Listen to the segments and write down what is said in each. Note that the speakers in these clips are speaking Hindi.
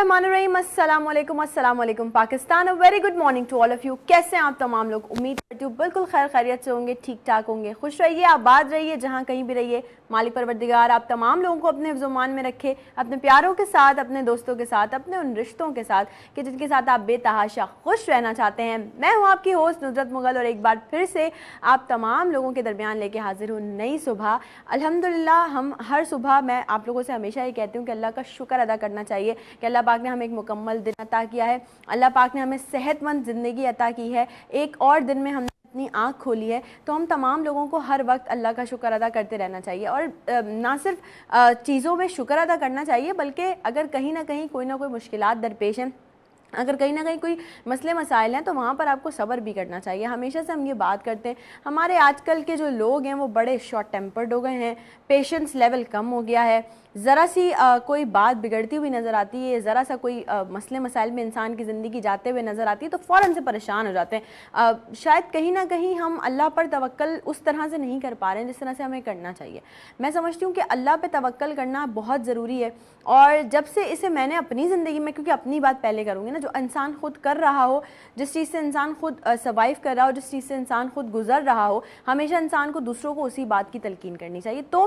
बिस्मिल्लाहिर्रहमानिर्रहीम। अस्सलाम वालेकुम Pakistan. Very good morning to all of you. कैसे हैं आप तमाम लोग? उम्मीद करती हूँ बिल्कुल खैर खैरियत से होंगे, ठीक ठाक होंगे, खुश रहिए, आबाद रहिए, जहाँ कहीं भी रहिए। मालिक परवरदिगार आप तमाम लोगों को अपने हिफ्ज़-ओ-मान में रखे, अपने प्यारों के साथ, अपने दोस्तों के साथ, अपने उन रिश्तों के साथ कि जिनके साथ आप बेतहाशा खुश रहना चाहते हैं। मैं हूँ आपकी होस्ट नुसरत मुग़ल और एक बार फिर से आप तमाम लोगों के दरमियान लेके हाजिर हूँ नई सुबह। अल्हम्दुलिल्लाह हम हर सुबह, मैं आप लोगों से हमेशा ये कहती हूँ कि अल्लाह का शुक्र अदा करना चाहिए कि अल्लाह पाक ने हमें एक मुकम्मल दिन अता किया है, अल्लाह पाक ने हमें सेहतमंद ज़िंदगी अता की है, एक और दिन में हमने अपनी आँख खोली है। तो हम तमाम लोगों को हर वक्त अल्लाह का शुक्र अदा करते रहना चाहिए और ना सिर्फ चीज़ों में शुक्र अदा करना चाहिए, बल्कि अगर कहीं ना कहीं कोई ना कोई मुश्किलात दरपेश हैं, अगर कहीं ना कहीं कोई मसले मसाइल हैं, तो वहाँ पर आपको सब्र भी करना चाहिए। हमेशा से हम ये बात करते हैं, हमारे आजकल के जो लोग हैं वो बड़े शॉर्ट टेम्पर्ड हो गए हैं, पेशेंस लेवल कम हो गया है। ज़रा सी कोई बात बिगड़ती हुई नज़र आती है, ज़रा सा कोई मसले मसाइल में इंसान की ज़िंदगी जाते हुए नज़र आती है तो फ़ौरन से परेशान हो जाते हैं। शायद कहीं ना कहीं हम अल्लाह पर तवक्कल उस तरह से नहीं कर पा रहे हैं जिस तरह से हमें करना चाहिए। मैं समझती हूँ कि अल्लाह पे तवक्कल करना बहुत ज़रूरी है और जब से इसे मैंने अपनी ज़िंदगी में, क्योंकि अपनी बात पहले करूँगी ना, जो इंसान खुद कर रहा हो, जिस चीज़ से इंसान खुद सर्वाइव कर रहा हो, जिस चीज़ से इंसान खुद गुजर रहा हो, हमेशा इंसान को दूसरों को उसी बात की तलकीन करनी चाहिए। तो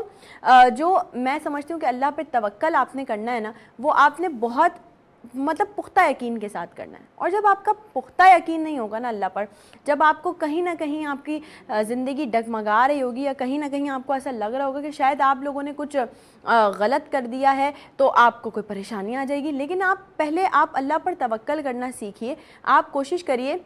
जो मैं समझती हूँ कि अल्लाह पे तवक्कल आपने करना है ना, वो आपने बहुत मतलब पुख्ता यकीन के साथ करना है। और जब आपका पुख्ता यकीन नहीं होगा ना अल्लाह पर, जब आपको कहीं ना कहीं आपकी ज़िंदगी डगमगा रही होगी या कहीं ना कहीं आपको ऐसा लग रहा होगा कि शायद आप लोगों ने कुछ गलत कर दिया है, तो आपको कोई परेशानी आ जाएगी। लेकिन आप पहले आप अल्लाह पर तवक्कल करना सीखिए। आप कोशिश करिए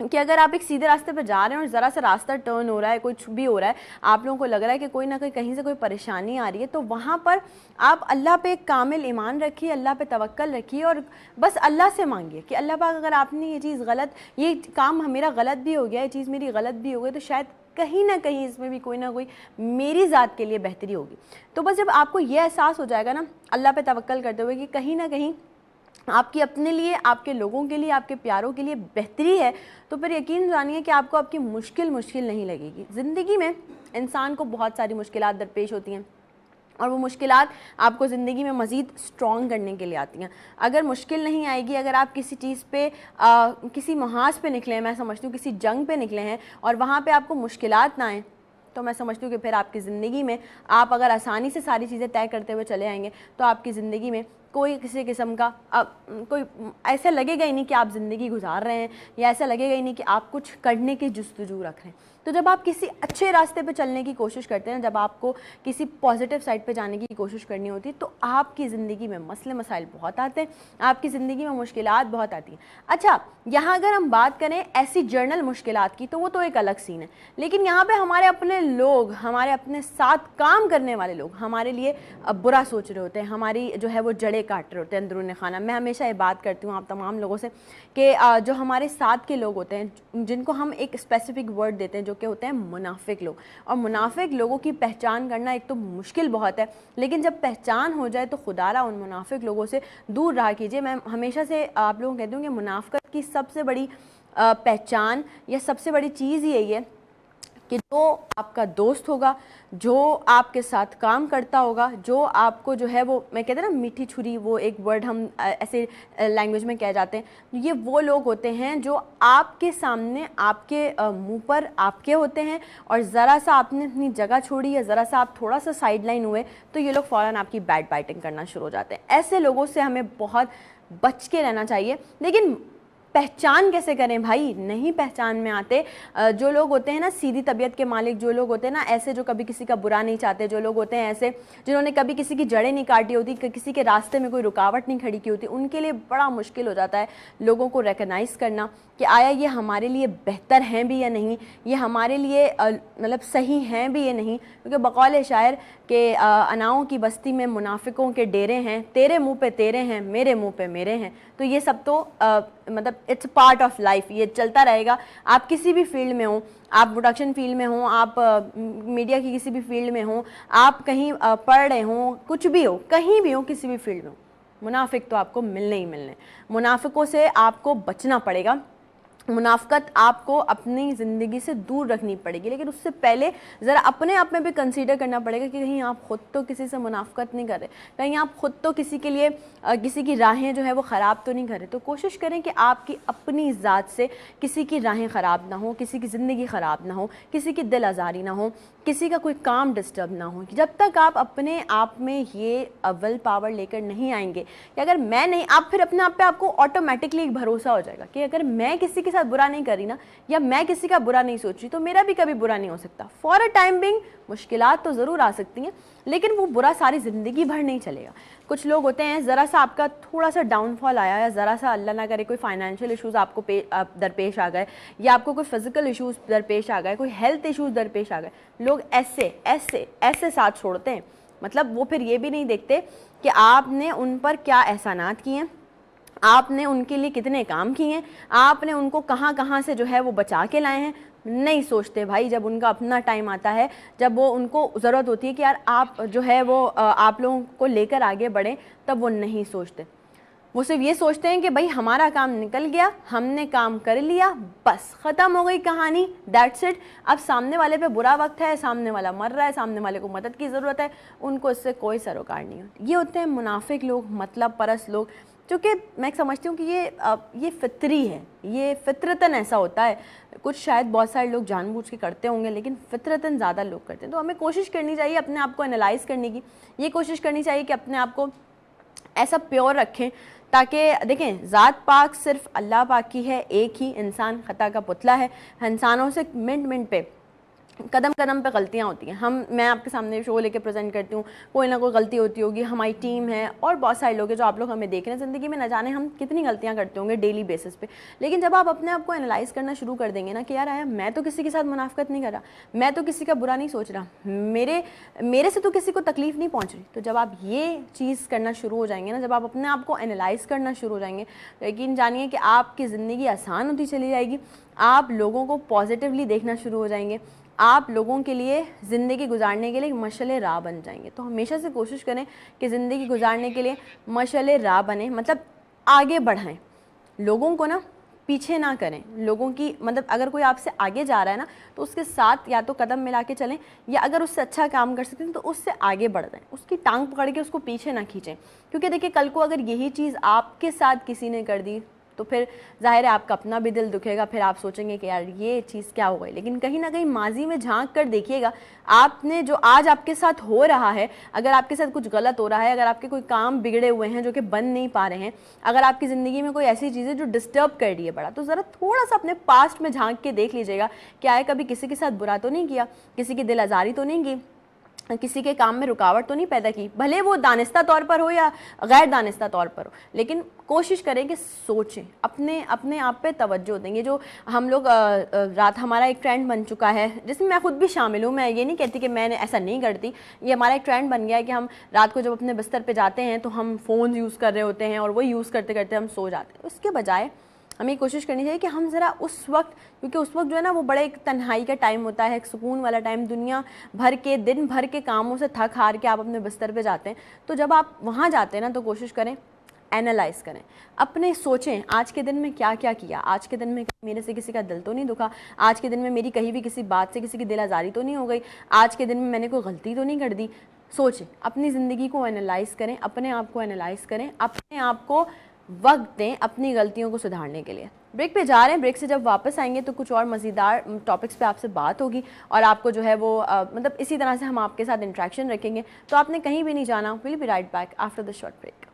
कि अगर आप एक सीधे रास्ते पर जा रहे हैं और ज़रा सा रास्ता टर्न हो रहा है, कुछ भी हो रहा है, आप लोगों को लग रहा है कि कोई ना कोई कहीं से कोई परेशानी आ रही है, तो वहाँ पर आप अल्लाह पे एक कामिल ईमान रखिए, अल्लाह पे तवक्कल रखिए और बस अल्लाह से मांगिए कि अल्लाह पाक अगर आपने ये चीज़ गलत, ये काम मेरा गलत भी हो गया, ये चीज़ मेरी गलत भी हो गई, तो शायद कहीं ना कहीं इसमें भी कोई ना कोई मेरी ज़ात के लिए बेहतरी होगी। तो बस जब आपको ये एहसास हो जाएगा ना अल्लाह पे तवक्कल करते हुए कि कहीं ना कहीं आपकी अपने लिए, आपके लोगों के लिए, आपके प्यारों के लिए बेहतरी है, तो फिर यकीन जानिए कि आपको आपकी मुश्किल नहीं लगेगी। ज़िंदगी में इंसान को बहुत सारी मुश्किलात दरपेश होती हैं और वो मुश्किलात आपको ज़िंदगी में मज़ीद स्ट्रॉन्ग करने के लिए आती हैं। अगर मुश्किल नहीं आएगी, अगर आप किसी चीज़ पे किसी महाज पे निकले हैं, मैं समझती हूँ किसी जंग पे निकले हैं और वहाँ पे आपको मुश्किलात ना आएँ, तो मैं समझती हूँ कि फिर आपकी ज़िंदगी में आप अगर आसानी से सारी चीज़ें तय करते हुए चले आएंगे, तो आपकी ज़िंदगी में कोई किसी किस्म का कोई ऐसा लगेगा ही नहीं कि आप ज़िंदगी गुजार रहे हैं, या ऐसा लगेगा ही नहीं कि आप कुछ करने की जुस्तजू रख रहे हैं। तो जब आप किसी अच्छे रास्ते पे चलने की कोशिश करते हैं, जब आपको किसी पॉजिटिव साइड पे जाने की कोशिश करनी होती है, तो आपकी ज़िंदगी में मसले मसाइल बहुत आते हैं, आपकी ज़िंदगी में मुश्किलात बहुत आती हैं। अच्छा, यहाँ अगर हम बात करें ऐसी जर्नल मुश्किलात की, तो वो तो एक अलग सीन है। लेकिन यहाँ पे हमारे अपने लोग, हमारे अपने साथ काम करने वाले लोग हमारे लिए बुरा सोच रहे होते हैं, हमारी जो है वो जड़ें काट रहे होते हैं अंदरूनी खाना। मैं हमेशा ये बात करती हूँ आप तमाम लोगों से कि जो हमारे साथ के लोग होते हैं, जिनको हम एक स्पेसिफिक वर्ड देते हैं, जो कि होते हैं मुनाफिक लोग। और मुनाफिक लोगों की पहचान करना एक तो मुश्किल बहुत है, लेकिन जब पहचान हो जाए तो खुदारा उन मुनाफिक लोगों से दूर रहा कीजिए। मैं हमेशा से आप लोगों को कहती हूँ कि मुनाफिकत की सबसे बड़ी पहचान या सबसे बड़ी चीज़ यही है कि जो आपका दोस्त होगा, जो आपके साथ काम करता होगा, जो आपको जो है वो, मैं कहते हैं ना मीठी छुरी, वो एक वर्ड हम ऐसे लैंग्वेज में कह जाते हैं, ये वो लोग होते हैं जो आपके सामने, आपके मुंह पर आपके होते हैं, और ज़रा सा आपने अपनी जगह छोड़ी या ज़रा सा आप थोड़ा सा साइड लाइन हुए तो ये लोग फ़ौरन आपकी बैड बाइटिंग करना शुरू हो जाते हैं। ऐसे लोगों से हमें बहुत बच के रहना चाहिए। लेकिन पहचान कैसे करें भाई? नहीं पहचान में आते। जो लोग होते हैं ना सीधी तबीयत के मालिक, जो लोग होते हैं ना ऐसे, जो कभी किसी का बुरा नहीं चाहते, जो लोग होते हैं ऐसे जिन्होंने कभी किसी की जड़ें नहीं काटी होती, किसी के रास्ते में कोई रुकावट नहीं खड़ी की होती, उनके लिए बड़ा मुश्किल हो जाता है लोगों को रिकग्नाइज़ करना कि आया ये हमारे लिए बेहतर हैं भी या नहीं, ये हमारे लिए मतलब सही हैं भी या नहीं। क्योंकि बकौल शायर के अनाओं की बस्ती में मुनाफिकों के डेरे हैं, तेरे मुँह पे तेरे हैं, मेरे मुँह पे मेरे हैं। तो ये सब तो मतलब इट्स पार्ट ऑफ लाइफ, ये चलता रहेगा। आप किसी भी फील्ड में हो, आप प्रोडक्शन फील्ड में हो, आप मीडिया की किसी भी फील्ड में हो, आप कहीं पढ़ रहे हो, कुछ भी हो, कहीं भी हो, किसी भी फील्ड में हो, मुनाफिक तो आपको मिलने ही मिलने। मुनाफिकों से आपको बचना पड़ेगा। मुनाफ़क़त आपको अपनी ज़िंदगी से दूर रखनी पड़ेगी, लेकिन उससे पहले ज़रा अपने आप में भी कंसीडर करना पड़ेगा कि कहीं आप ख़ुद तो किसी से मुनाफ़क़त नहीं कर रहे, कहीं आप ख़ुद तो किसी के लिए किसी की राहें जो है वो ख़राब तो नहीं कर रहे। तो कोशिश करें कि आपकी अपनी ज़ात से किसी की राहें ख़राब ना हो, किसी की ज़िंदगी ख़राब ना हो, किसी की दिल आज़ारी ना हो, किसी का कोई काम डिस्टर्ब ना हो। जब तक आप अपने आप में ये विल पावर लेकर नहीं आएंगे कि अगर मैं नहीं, आप फिर अपने आप पे आपको ऑटोमेटिकली एक भरोसा हो जाएगा कि अगर मैं किसी के साथ बुरा नहीं कर रही ना, या मैं किसी का बुरा नहीं सोच रही, तो मेरा भी कभी बुरा नहीं हो सकता। फॉर अ टाइम बिंग मुश्किलात तो ज़रूर आ सकती हैं, लेकिन वो बुरा सारी ज़िंदगी भर नहीं चलेगा। कुछ लोग होते हैं, ज़रा सा आपका थोड़ा सा डाउनफॉल आया, या ज़रा सा अल्लाह ना करे कोई फाइनेंशियल इश्यूज़ आपको दरपेश आ गए, या आपको कोई फिज़िकल इश्यूज़ दरपेश आ गए, कोई हेल्थ इश्यूज़ दरपेश आ गए, लोग ऐसे ऐसे ऐसे साथ छोड़ते हैं। मतलब वो फिर ये भी नहीं देखते कि आपने उन पर क्या एहसानात किए हैं, आपने उनके लिए कितने काम किए हैं, आपने उनको कहाँ कहाँ से जो है वो बचा के लाए हैं। नहीं सोचते भाई, जब उनका अपना टाइम आता है, जब वो उनको ज़रूरत होती है कि यार आप जो है वो आप लोगों को लेकर आगे बढ़ें, तब वो नहीं सोचते। वो सिर्फ ये सोचते हैं कि भाई हमारा काम निकल गया, हमने काम कर लिया, बस ख़त्म हो गई कहानी, दैट्स इट। अब सामने वाले पे बुरा वक्त है, सामने वाला मर रहा है, सामने वाले को मदद की ज़रूरत है, उनको इससे कोई सरोकार नहीं होती। ये होते हैं मुनाफिक लोग, मतलब परस्त लोग, क्योंकि मैं समझती हूँ कि ये फितरी है, ये फितरतन ऐसा होता है। कुछ शायद बहुत सारे लोग जानबूझ के करते होंगे, लेकिन फितरतन ज़्यादा लोग करते हैं। तो हमें कोशिश करनी चाहिए अपने आप को एनालाइज़ करने की, ये कोशिश करनी चाहिए कि अपने आप को ऐसा प्योर रखें ताकि देखें, ज़ात पाक सिर्फ अल्लाह पाक की है, एक ही इंसान खता का पुतला है। इंसानों से मिनट मिनट पे, कदम कदम पे गलतियाँ होती हैं। मैं आपके सामने शो लेके प्रेजेंट करती हूँ, कोई ना कोई गलती होती होगी। हमारी टीम है और बहुत सारे लोग हैं जो आप लोग हमें देख रहे हैं, ज़िंदगी में न जाने हम कितनी गलतियाँ करते होंगे डेली बेसिस पे। लेकिन जब आप अपने आप को एनालाइज़ करना शुरू कर देंगे ना कि यार आया, मैं तो किसी के साथ मुनाफ़क़त नहीं कर रहा, मैं तो किसी का बुरा नहीं सोच रहा, मेरे से तो किसी को तकलीफ़ नहीं पहुँच रही। तो जब आप ये चीज़ करना शुरू हो जाएंगे ना, जब आप अपने आप को एनालाइज़ करना शुरू हो जाएंगे, तो यकीन जानिए कि आपकी ज़िंदगी आसान होती चली जाएगी। आप लोगों को पॉजिटिवली देखना शुरू हो जाएंगे, आप लोगों के लिए ज़िंदगी गुजारने के लिए मशाल राह बन जाएंगे। तो हमेशा से कोशिश करें कि ज़िंदगी गुजारने के लिए मशाल राह बने, मतलब आगे बढ़ाएं, लोगों को ना पीछे ना करें। लोगों की मतलब अगर कोई आपसे आगे जा रहा है ना, तो उसके साथ या तो कदम मिला के चलें, या अगर उससे अच्छा काम कर सकते हैं तो उससे आगे बढ़ जाएं, उसकी टांग पकड़ के उसको पीछे ना खींचें। क्योंकि देखिए, कल को अगर यही चीज़ आपके साथ किसी ने कर दी तो फिर ज़ाहिर है आपका अपना भी दिल दुखेगा, फिर आप सोचेंगे कि यार ये चीज़ क्या हो गई। लेकिन कहीं ना कहीं माजी में झांक कर देखिएगा, आपने जो आज आपके साथ हो रहा है, अगर आपके साथ कुछ गलत हो रहा है, अगर आपके कोई काम बिगड़े हुए हैं जो कि बन नहीं पा रहे हैं, अगर आपकी ज़िंदगी में कोई ऐसी चीज़ें जो डिस्टर्ब कर रही है बड़ा, तो ज़रा थोड़ा सा अपने पास्ट में झांक के देख लीजिएगा, क्या है कभी किसी के साथ बुरा तो नहीं किया, किसी की दिल आज़ारी तो नहीं की, किसी के काम में रुकावट तो नहीं पैदा की, भले वो दानिस्ता तौर पर हो या गैर दानिस्ता तौर पर हो। लेकिन कोशिश करें कि सोचें, अपने आप पे तवज्जो देंगे। जो हम लोग रात, हमारा एक ट्रेंड बन चुका है जिसमें मैं खुद भी शामिल हूँ, मैं ये नहीं कहती कि मैंने ऐसा नहीं करती, ये हमारा एक ट्रेंड बन गया है कि हम रात को जब अपने बिस्तर पे जाते हैं तो हम फ़ोन यूज़ कर रहे होते हैं और वही यूज़ करते करते हम सो जाते हैं। उसके बजाय हमें कोशिश करनी चाहिए कि हम ज़रा उस वक्त, क्योंकि उस वक्त जो है ना वो बड़े एक तन्हाई का टाइम होता है, एक सुकून वाला टाइम, दुनिया भर के दिन भर के कामों से थक हार के आप अपने बिस्तर पे जाते हैं, तो जब आप वहाँ जाते हैं ना तो कोशिश करें एनालाइज़ करें, अपने सोचें आज के दिन में क्या क्या किया, आज के दिन में मेरे से किसी का दिल तो नहीं दुखा, आज के दिन में मेरी कहीं भी किसी बात से किसी की दिल आज़ारी तो नहीं हो गई, आज के दिन में मैंने कोई गलती तो नहीं कर दी। सोचें, अपनी ज़िंदगी को एनालाइज़ करें, अपने आप को एनालाइज़ करें, अपने आप को वक्त दें अपनी गलतियों को सुधारने के लिए। ब्रेक पे जा रहे हैं, ब्रेक से जब वापस आएंगे तो कुछ और मज़ेदार टॉपिक्स पे आपसे बात होगी और आपको जो है वो मतलब इसी तरह से हम आपके साथ इंटरेक्शन रखेंगे। तो आपने कहीं भी नहीं जाना, will be right back after the short break.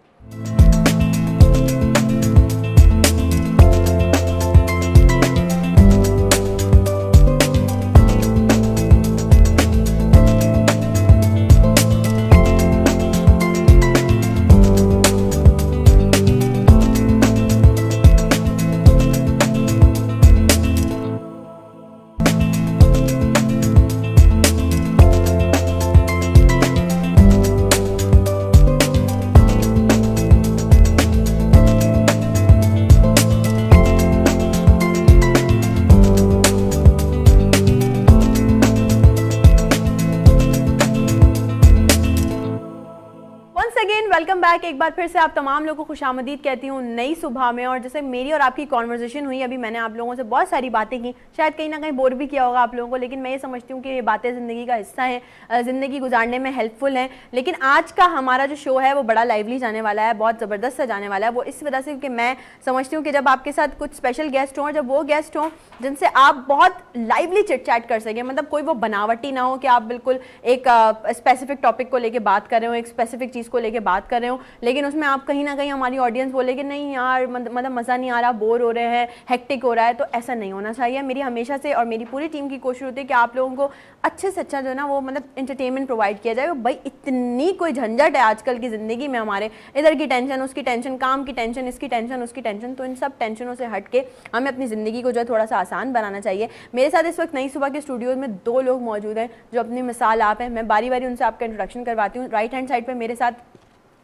Welcome back. एक बार फिर से आप तमाम लोगों को खुशामदीद कहती हूँ नई सुबह में। और जैसे मेरी और आपकी कॉन्वर्सेशन हुई अभी, मैंने आप लोगों से बहुत सारी बातें की, शायद कहीं ना कहीं बोर भी किया होगा आप लोगों को, लेकिन मैं ये समझती हूँ कि ये बातें ज़िंदगी का हिस्सा हैं, ज़िंदगी गुजारने में हेल्पफुल हैं। लेकिन आज का हमारा जो शो है वो बड़ा लाइवली जाने वाला है, बहुत ज़बरदस्त सा जाने वाला है। वो इस वजह से क्योंकि मैं समझती हूँ कि जब आपके साथ कुछ स्पेशल गेस्ट हों, जब वो गेस्ट हों जिनसे आप बहुत लाइवली चिट चैट कर सकें, मतलब कोई वो बनावटी ना हो कि आप बिल्कुल एक स्पेसिफिक टॉपिक को लेके बात कर रहे हो, एक स्पेसिफिक चीज़ को लेके बात कर रहे हो, लेकिन उसमें आप कहीं ना कहीं हमारी ऑडियंस बोले कि नहीं यार मतलब मज़ा नहीं आ रहा, बोर हो रहे हैं, हेक्टिक हो रहा है। तो ऐसा नहीं होना चाहिए। मेरी हमेशा से और मेरी पूरी टीम की कोशिश होती है कि आप लोगों को अच्छे से अच्छा जो है ना वो मतलब इंटरटेनमेंट प्रोवाइड किया जाए। भाई इतनी कोई झंझट है आजकल की ज़िंदगी में, हमारे इधर की टेंशन, उसकी टेंशन, काम की टेंशन, इसकी टेंशन, उसकी टेंशन। तो इन सब टेंशनों से हट के हमें अपनी ज़िंदगी को जो है थोड़ा सा आसान बनाना चाहिए। मेरे साथ इस वक्त नई सुबह के स्टूडियो में 2 लोग मौजूद हैं जो अपनी मिसाल आप हैं। मैं बारी बारी उनसे आपका इंट्रोडक्शन करवाती हूँ। राइट हैंड साइड पर मेरे साथ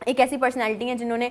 एक ऐसी पर्सनैलिटी है जिन्होंने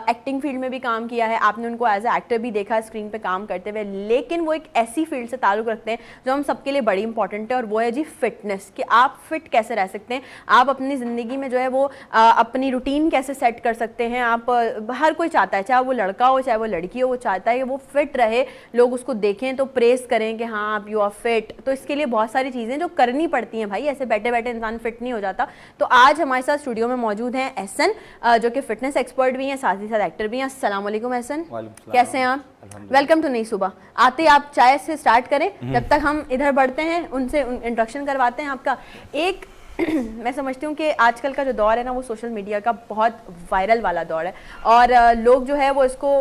एक्टिंग फील्ड में भी काम किया है, आपने उनको एज ए एक्टर भी देखा स्क्रीन पे काम करते हुए, लेकिन वो एक ऐसी फील्ड से ताल्लुक़ रखते हैं जो हम सबके लिए बड़ी इंपॉर्टेंट है, और वो है जी फिटनेस। कि आप फिट कैसे रह सकते हैं, आप अपनी ज़िंदगी में जो है वो अपनी रूटीन कैसे सेट कर सकते हैं। आप हर कोई चाहता है, चाहे वो लड़का हो चाहे वो लड़की हो, वो चाहता है कि वो फिट रहे, लोग उसको देखें तो प्रेस करें कि हाँ आप यू आर फिट। तो इसके लिए बहुत सारी चीज़ें जो करनी पड़ती हैं भाई, ऐसे बैठे बैठे इंसान फिट नहीं हो जाता। तो आज हमारे साथ स्टूडियो में मौजूद हैं एहसन, जो कि फिटनेस एक्सपर्ट भी हैं, साथ ही साथ एक्टर भी हैं। अस्सलाम वालेकुम एहसन, कैसे हैं आप? वेलकम टू नई सुबह। आते ही आप चाय से स्टार्ट करें, जब तक हम इधर बढ़ते हैं उनसे इंट्रोडक्शन करवाते हैं आपका। एक मैं समझती हूँ कि आजकल का जो दौर है ना वो सोशल मीडिया का बहुत वायरल वाला दौर है, और लोग जो है वो इसको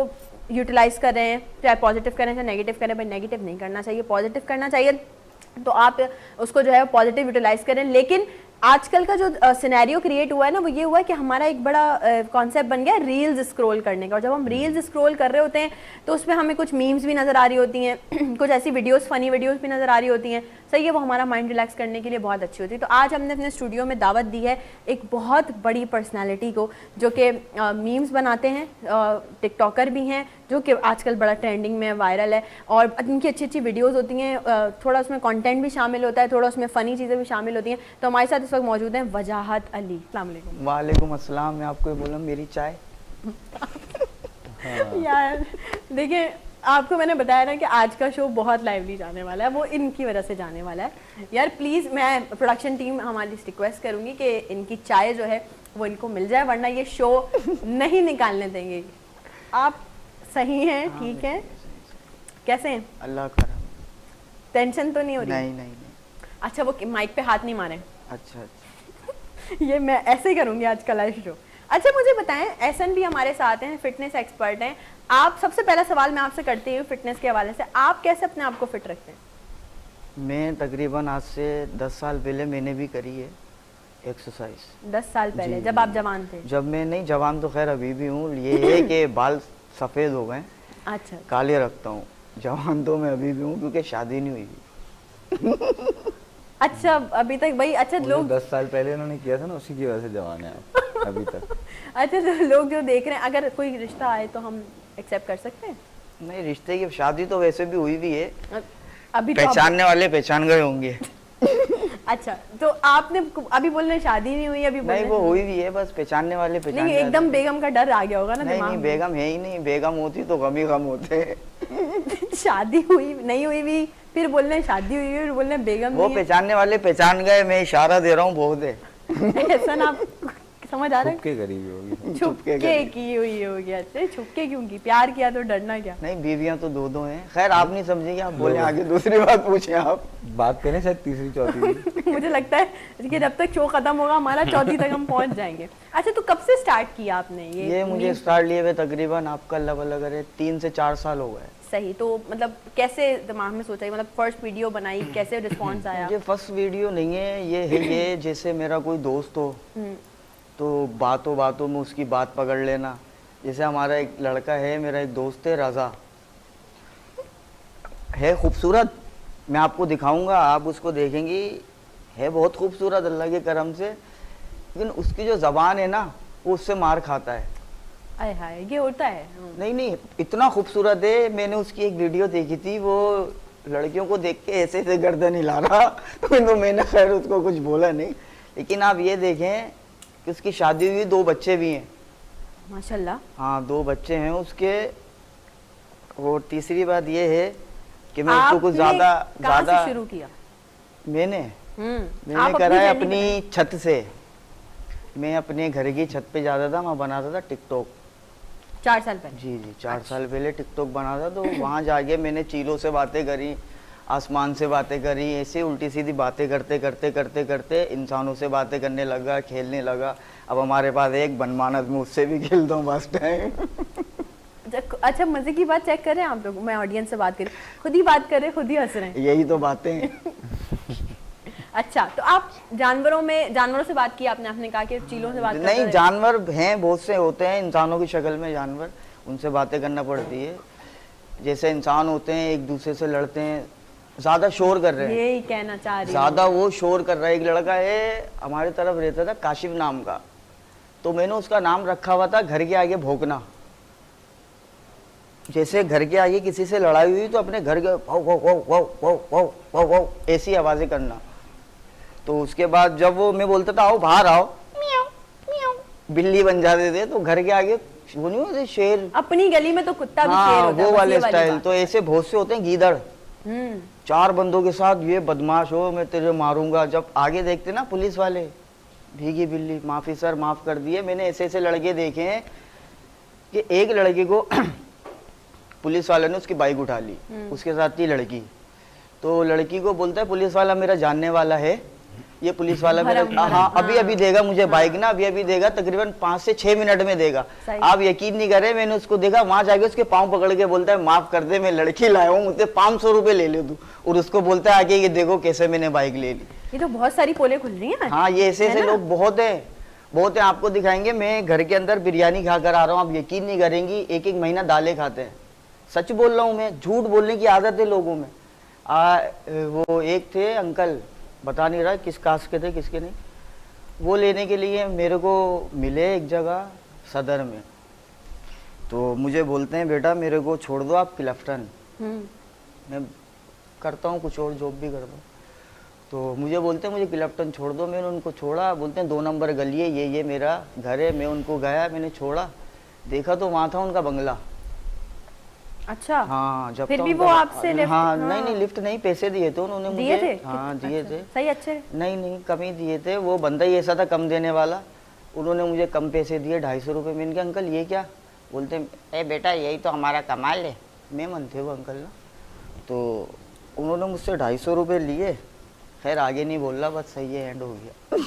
यूटिलाइज़ कर रहे हैं, चाहे पॉजिटिव करें चाहे नेगेटिव करें। भाई नेगेटिव नहीं करना चाहिए, पॉजिटिव करना चाहिए। तो आप उसको जो है पॉजिटिव यूटिलाइज़ करें। लेकिन आजकल का जो सिनेरियो क्रिएट हुआ है ना वो ये हुआ है कि हमारा एक बड़ा कॉन्सेप्ट बन गया रील्स स्क्रॉल करने का। और जब हम रील्स स्क्रॉल कर रहे होते हैं तो उसमें हमें कुछ मीम्स भी नज़र आ रही होती हैं, कुछ ऐसी वीडियोस, फनी वीडियोस भी नज़र आ रही होती हैं। सही है, वो हमारा माइंड रिलैक्स करने के लिए बहुत अच्छी होती है। तो आज हमने अपने स्टूडियो में दावत दी है एक बहुत बड़ी पर्सनैलिटी को, जो कि मीम्स बनाते हैं, टिकटॉकर भी हैं, जो कि आजकल बड़ा ट्रेंडिंग में वायरल है, और इनकी अच्छी अच्छी वीडियोज़ होती हैं, थोड़ा उसमें कॉन्टेंट भी शामिल होता है, थोड़ा उसमें फ़नी चीज़ें भी शामिल होती हैं। तो हमारे साथ इस वक्त मौजूद हैं वजाहत अली। अस्सलाम वालेकुम। वालेकुम अस्सलाम। मैं आपको बोला मेरी चाय। यार देखिए, आपको मैंने बताया ना कि आज का शो बहुत लाइवली जाने वाला है, वो इनकी वजह से जाने वाला है। यार प्लीज़, मैं प्रोडक्शन टीम हमारी रिक्वेस्ट करूँगी कि इनकी चाय जो है वो इनको मिल जाए, वरना ये शो नहीं निकालने देंगे। आप सही हैं? ठीक है, कैसे हैं? अल्लाह करम। टेंशन तो नहीं हो रही? नहीं। अच्छा, वो माइक पे हाथ नहीं मारे। अच्छा ये मैं ऐसे ही करूँगी आज का लाइव शो। अच्छा मुझे बताएं, एहसन भी हमारे साथ हैं, फिटनेस एक्सपर्ट हैं। आप, सबसे पहला सवाल मैं आपसे करती हूँ फिटनेस के हवाले से, आप कैसे अपने आप को फिट रखते हैं? मैं तकरीबन आज से 10 साल पहले मैंने भी करी है एक्सरसाइज। 10 साल पहले जब आप जवान थे? जब मैं नहीं जवान तो खैर अभी भी हूँ, ये है कि बाल सफ़ेद हो गए। अच्छा, काले रखता हूँ। जवान तो मैं अभी भी हूँ क्योंकि शादी नहीं हुई। अच्छा अभी तक भाई? अच्छा लोग 10 साल पहले उन्होंने किया था ना, उसी की वजह से जवान है आप अभी तक। अच्छा, तो लोग जो देख रहे हैं, अगर कोई रिश्ता आए तो हम एक्सेप्ट कर सकते हैं? नहीं, रिश्ते की शादी तो वैसे भी हुई भी है, अभी तो पहचानने वाले पहचान गए होंगे। अच्छा, तो आपने अभी बोल रहे शादी नहीं हुई? अभी बोल नहीं, वो हुई भी है, बस पहचानने वाले पहचान। नहीं, एकदम बेगम का डर आ गया होगा ना नहीं दिमाग नहीं, में? बेगम है ही नहीं। बेगम होती तो गम ही गम होते। शादी हुई नहीं हुई भी, फिर बोल रहे शादी हुई, फिर बोल रहे बेगम वो नहीं है। पहचानने वाले पहचान गए, मैं इशारा दे रहा हूँ बहुत है। ऐसा ना, आप समझ आ रहा है? छुप के करीबी होगी। छुपके की हुई होगी। अच्छा, छुपके क्यों की? प्यार किया तो डरना क्या? नहीं, बीवियां तो दो हैं। खैर आप नहीं समझेंगे, आप बोले आगे दूसरी बात पूछे आप। बात करें शायद तीसरी चौथी। मुझे लगता है कि जब तक शो खत्म होगा हमारा चौथी तक हम पहुंच जाएंगे। अच्छा, तो कब से स्टार्ट किया आपने ये मुझे स्टार्ट लिए हुए तकरीबन आपका अल्लाह वाला करे 3 से 4 साल हो गए। सही, तो मतलब कैसे दिमाग में सोचा, मतलब फर्स्ट वीडियो बनाई, कैसे रिस्पांस आया? ये फर्स्ट वीडियो नहीं है, ये है ये जैसे मेरा कोई दोस्त हो तो बातों बातों में उसकी बात पकड़ लेना। जैसे हमारा एक लड़का है, मेरा एक दोस्त है रज़ा, है खूबसूरत, मैं आपको दिखाऊंगा, आप उसको देखेंगी, है बहुत खूबसूरत अल्लाह के करम से, लेकिन उसकी जो ज़बान है ना वो उससे मार खाता है। आय हाय, ये होता है? नहीं, इतना खूबसूरत है। मैंने उसकी एक वीडियो देखी थी, वो लड़कियों को देख के ऐसे ऐसे गर्दन हिला रहा। तो मैंने खैर उसको कुछ बोला नहीं, लेकिन आप ये देखें कि उसकी शादी हुई, 2 बच्चे भी हैं। माशाल्लाह। हाँ 2 बच्चे हैं उसके। और तीसरी बात ये है कि मैं उसको कुछ आपने ज़्यादा कहाँ से ज़्यादा शुरू किया? मैंने आप करा है journey अपनी छत से। मैं अपने घर की छत पे जाता था, मैं बनाता था टिकटॉक। 4 साल पहले? जी जी 4 साल पहले टिकटॉक बना था। तो वहाँ जाके मैंने चीलों से बातें करी, आसमान से बातें करी, ऐसे उल्टी सीधी बातें करते करते करते करते इंसानों से बातें करने लगा, खेलने लगा। अब हमारे पास एक बनमानस, मैं उससे भी खेलता हूँ बस टाइम। अच्छा मजे की बात चेक कर रहे हैं आप लोग? मैं ऑडियंस से बात कर रही हूँ, खुद ही बात कर रहे हैं, खुद ही हंस रहे हैं। यही तो बातें हैं। अच्छा तो आप जानवरों से बात की आपने? आपने कहा कि चीलों से बात नहीं, जानवर हैं बहुत से होते हैं इंसानों की शक्ल में जानवर, उनसे बातें करना पड़ती है। जैसे इंसान होते हैं एक दूसरे से लड़ते हैं, ज्यादा शोर कर रहे हैं, यही कहना चाह रही हूँ। ज्यादा वो शोर कर रहा है। एक लड़का है हमारे तरफ रहता था काशिफ नाम का, तो मैंने उसका नाम रखा हुआ था घर के आगे भौंकना। जैसे घर के आगे किसी से लड़ाई हुई तो अपने घर के वाव वाव वाव वाव वाव वाव वाव वाव ऐसी आवाजें करना। तो उसके बाद जब वो मैं बोलता था आओ बाहर आओ, म्याऊ म्याऊ, बिल्ली बन जाते थे। तो घर के आगे वो नहीं होते शेर, अपनी गली में तो कुत्ता भी शेर हाँ होता है, वो बस वाले ये वाली स्टाइल। बात। तो ऐसे बहुत से होते हैं गीदड़। 4 बंदों के साथ, ये बदमाश हो मैं तेरे मारूंगा। जब आगे देखते ना पुलिस वाले, भीगी बिल्ली, माफी सर माफ कर दिए। मैंने ऐसे ऐसे लड़के देखे हैं कि एक लड़के को पुलिस वाले ने उसकी बाइक उठा ली, उसके साथ थी लड़की। तो लड़की को बोलता है पुलिस वाला मेरा जानने वाला है, ये पुलिस वाला मेरा हाँ अभी अभी देगा मुझे बाइक ना, अभी अभी देगा, तकरीबन 5 से 6 मिनट में देगा। आप यकीन नहीं कर रहे, मैंने उसको देखा वहां जाके उसके पाँव पकड़ के बोलता है माफ कर दे, मैं लड़की लाया हूँ, मुझसे 500 रुपए ले ले तू। और उसको बोलता है आके ये देखो कैसे मैंने बाइक ले ली। ये तो बहुत सारी पोले खुल रही हैं। हाँ ये ऐसे ऐसे लोग बहुत है, बहुत है। आपको दिखाएंगे, मैं घर के अंदर बिरयानी खा कर आ रहा हूँ, आप यकीन नहीं करेंगी, 1-1 महीना दालें खाते हैं। सच बोल रहा हूँ मैं, झूठ बोलने की आदत है लोगों में। वो एक थे अंकल, बता नहीं रहा किस कास्ट के थे किसके नहीं, वो लेने के लिए मेरे को मिले एक जगह सदर में। तो मुझे बोलते हैं बेटा मेरे को छोड़ दो आप क्लिफ्टन, मैं करता हूँ कुछ और जॉब भी करता हूँ। तो मुझे बोलते हैं मुझे क्लिफ्टन छोड़ दो। मैंने उनको छोड़ा, बोलते हैं 2 नंबर गली है, ये मेरा घर है। मैं उनको गया, मैंने छोड़ा, देखा तो वहाँ था उनका बंगला। अच्छा हाँ जब फिर तो भी वो उनका- आपसे लिफ्ट? हाँ नहीं लिफ्ट नहीं, पैसे दिए थे उन्होंने मुझे। दिए थे? हाँ दिए थे। सही अच्छे? नहीं कम ही दिए थे, वो बंदा ही ऐसा था कम देने वाला। उन्होंने मुझे कम पैसे दिए, 250 रुपये। मैंने कहा अंकल ये क्या? बोलते ए बेटा यही तो हमारा कमाल है। मैं मन थे वो अंकल ना, तो उन्होंने मुझसे 250 रुपये लिए। खैर आगे नहीं बोल रहा, बस सही है, एंड हो गया।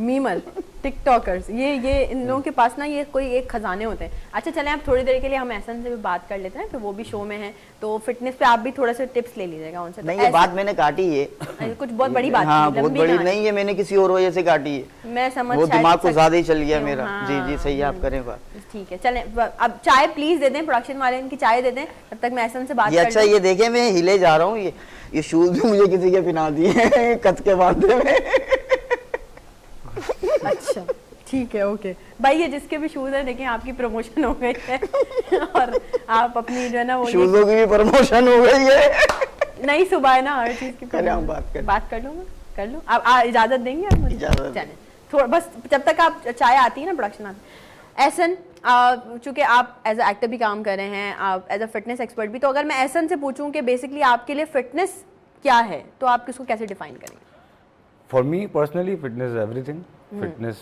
मीमर टिकटॉकर्स, ये इन लोगों के पास ना ये कोई एक खजाने होते हैं। अच्छा चलें आप थोड़ी देर के लिए हम एहसन से भी बात कर लेते हैं, तो वो भी शो में है, तो फिटनेस पे आप भी थोड़ा सा टिप्स ले लीजिएगा उनसे। नहीं ये बात मैंने काटी है, कुछ बहुत बड़ी बात हाँ थी, बहुत लंबी बड़ी कहानी। नहीं है, मैंने किसी और वजह से काटी है। मैं समझ वो शायद दिमाग को सक- ज्यादा ही चल गया क्यों? मेरा। हाँ, जी सही है, आप करें बात। ठीक है चलें, अब चाय प्लीज दे दें, प्रोडक्शन वाले इनकी चाय दे दें, तब तक मैं एहसन से बात ये कर अच्छा लूं। ये देखे मैं हिले जा रहा हूँ, ये शूज भी मुझे किसी के पहना दिए हैं कच के बांधे में। अच्छा ठीक है ओके भाई, ये जिसके भी शूज है देखें आपकी प्रमोशन हो गई है और आप अपनी जो है ना वो ये- शूजों की भी प्रमोशन हो गई है। नई सुबह है ना हर चीज की करें हम बात करें। बात कर लूँगा, कर लूँ आप इजाजत देंगे आप मुझे? इजाजत। चलें थोड़ा बस, जब तक आप चाय आती है ना प्रोडक्शन आती। एहसन चूंकि आप एज अ एक्टर भी काम कर रहे हैं, आप एज अ फिटनेस एक्सपर्ट भी, तो अगर मैं एहसन से पूछूं कि बेसिकली आपके लिए फिटनेस क्या है, तो आप किसको कैसे डिफाइन करेंगे? For me personally fitness is everything. Fitness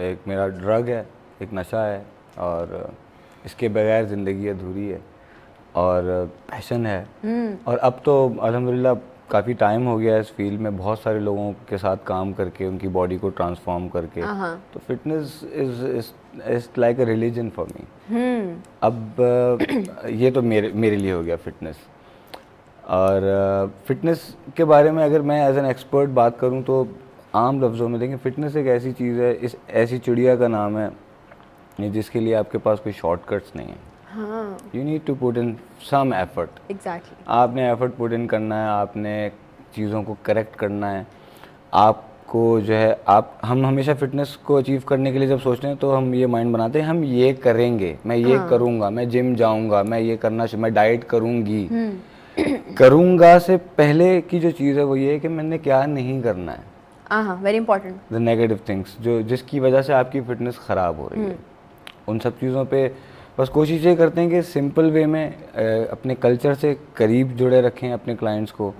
एक मेरा ड्रग है, एक नशा है, और इसके बगैर ज़िंदगी अधूरी है, और पैशन है। और अब तो अल्हम्दुलिल्लाह काफ़ी टाइम हो गया है इस फील्ड में, बहुत सारे लोगों के साथ काम करके, उनकी बॉडी को ट्रांसफॉर्म करके। तो fitness is like a religion for me. अब ये तो मेरे लिए हो गया फिटनेस। और फिटनेस के बारे में अगर मैं एज एन एक्सपर्ट बात करूं तो आम लफ्ज़ों में देखें, फिटनेस एक ऐसी चीज़ है, इस ऐसी चिड़िया का नाम है जिसके लिए आपके पास कोई शॉर्टकट्स नहीं है। You need to put in some effort. Exactly आपने एफर्ट पुट इन करना है, आपने चीज़ों को करेक्ट करना है। आपको जो है हम हमेशा फिटनेस को अचीव करने के लिए जब सोचते हैं तो हम ये माइंड बनाते हैं हम ये करेंगे, मैं ये करूँगा, मैं जिम जाऊँगा, मैं ये करना, मैं डाइट करूँगी। करूँगा से पहले की जो चीज़ है वो ये है कि मैंने क्या नहीं करना है। Very important. The negative things जो जिसकी वजह से आपकी फिटनेस ख़राब हो रही है। उन सब चीज़ों पे बस कोशिश ये करते हैं कि सिंपल वे में अपने कल्चर से करीब जुड़े रखें अपने क्लाइंट्स को,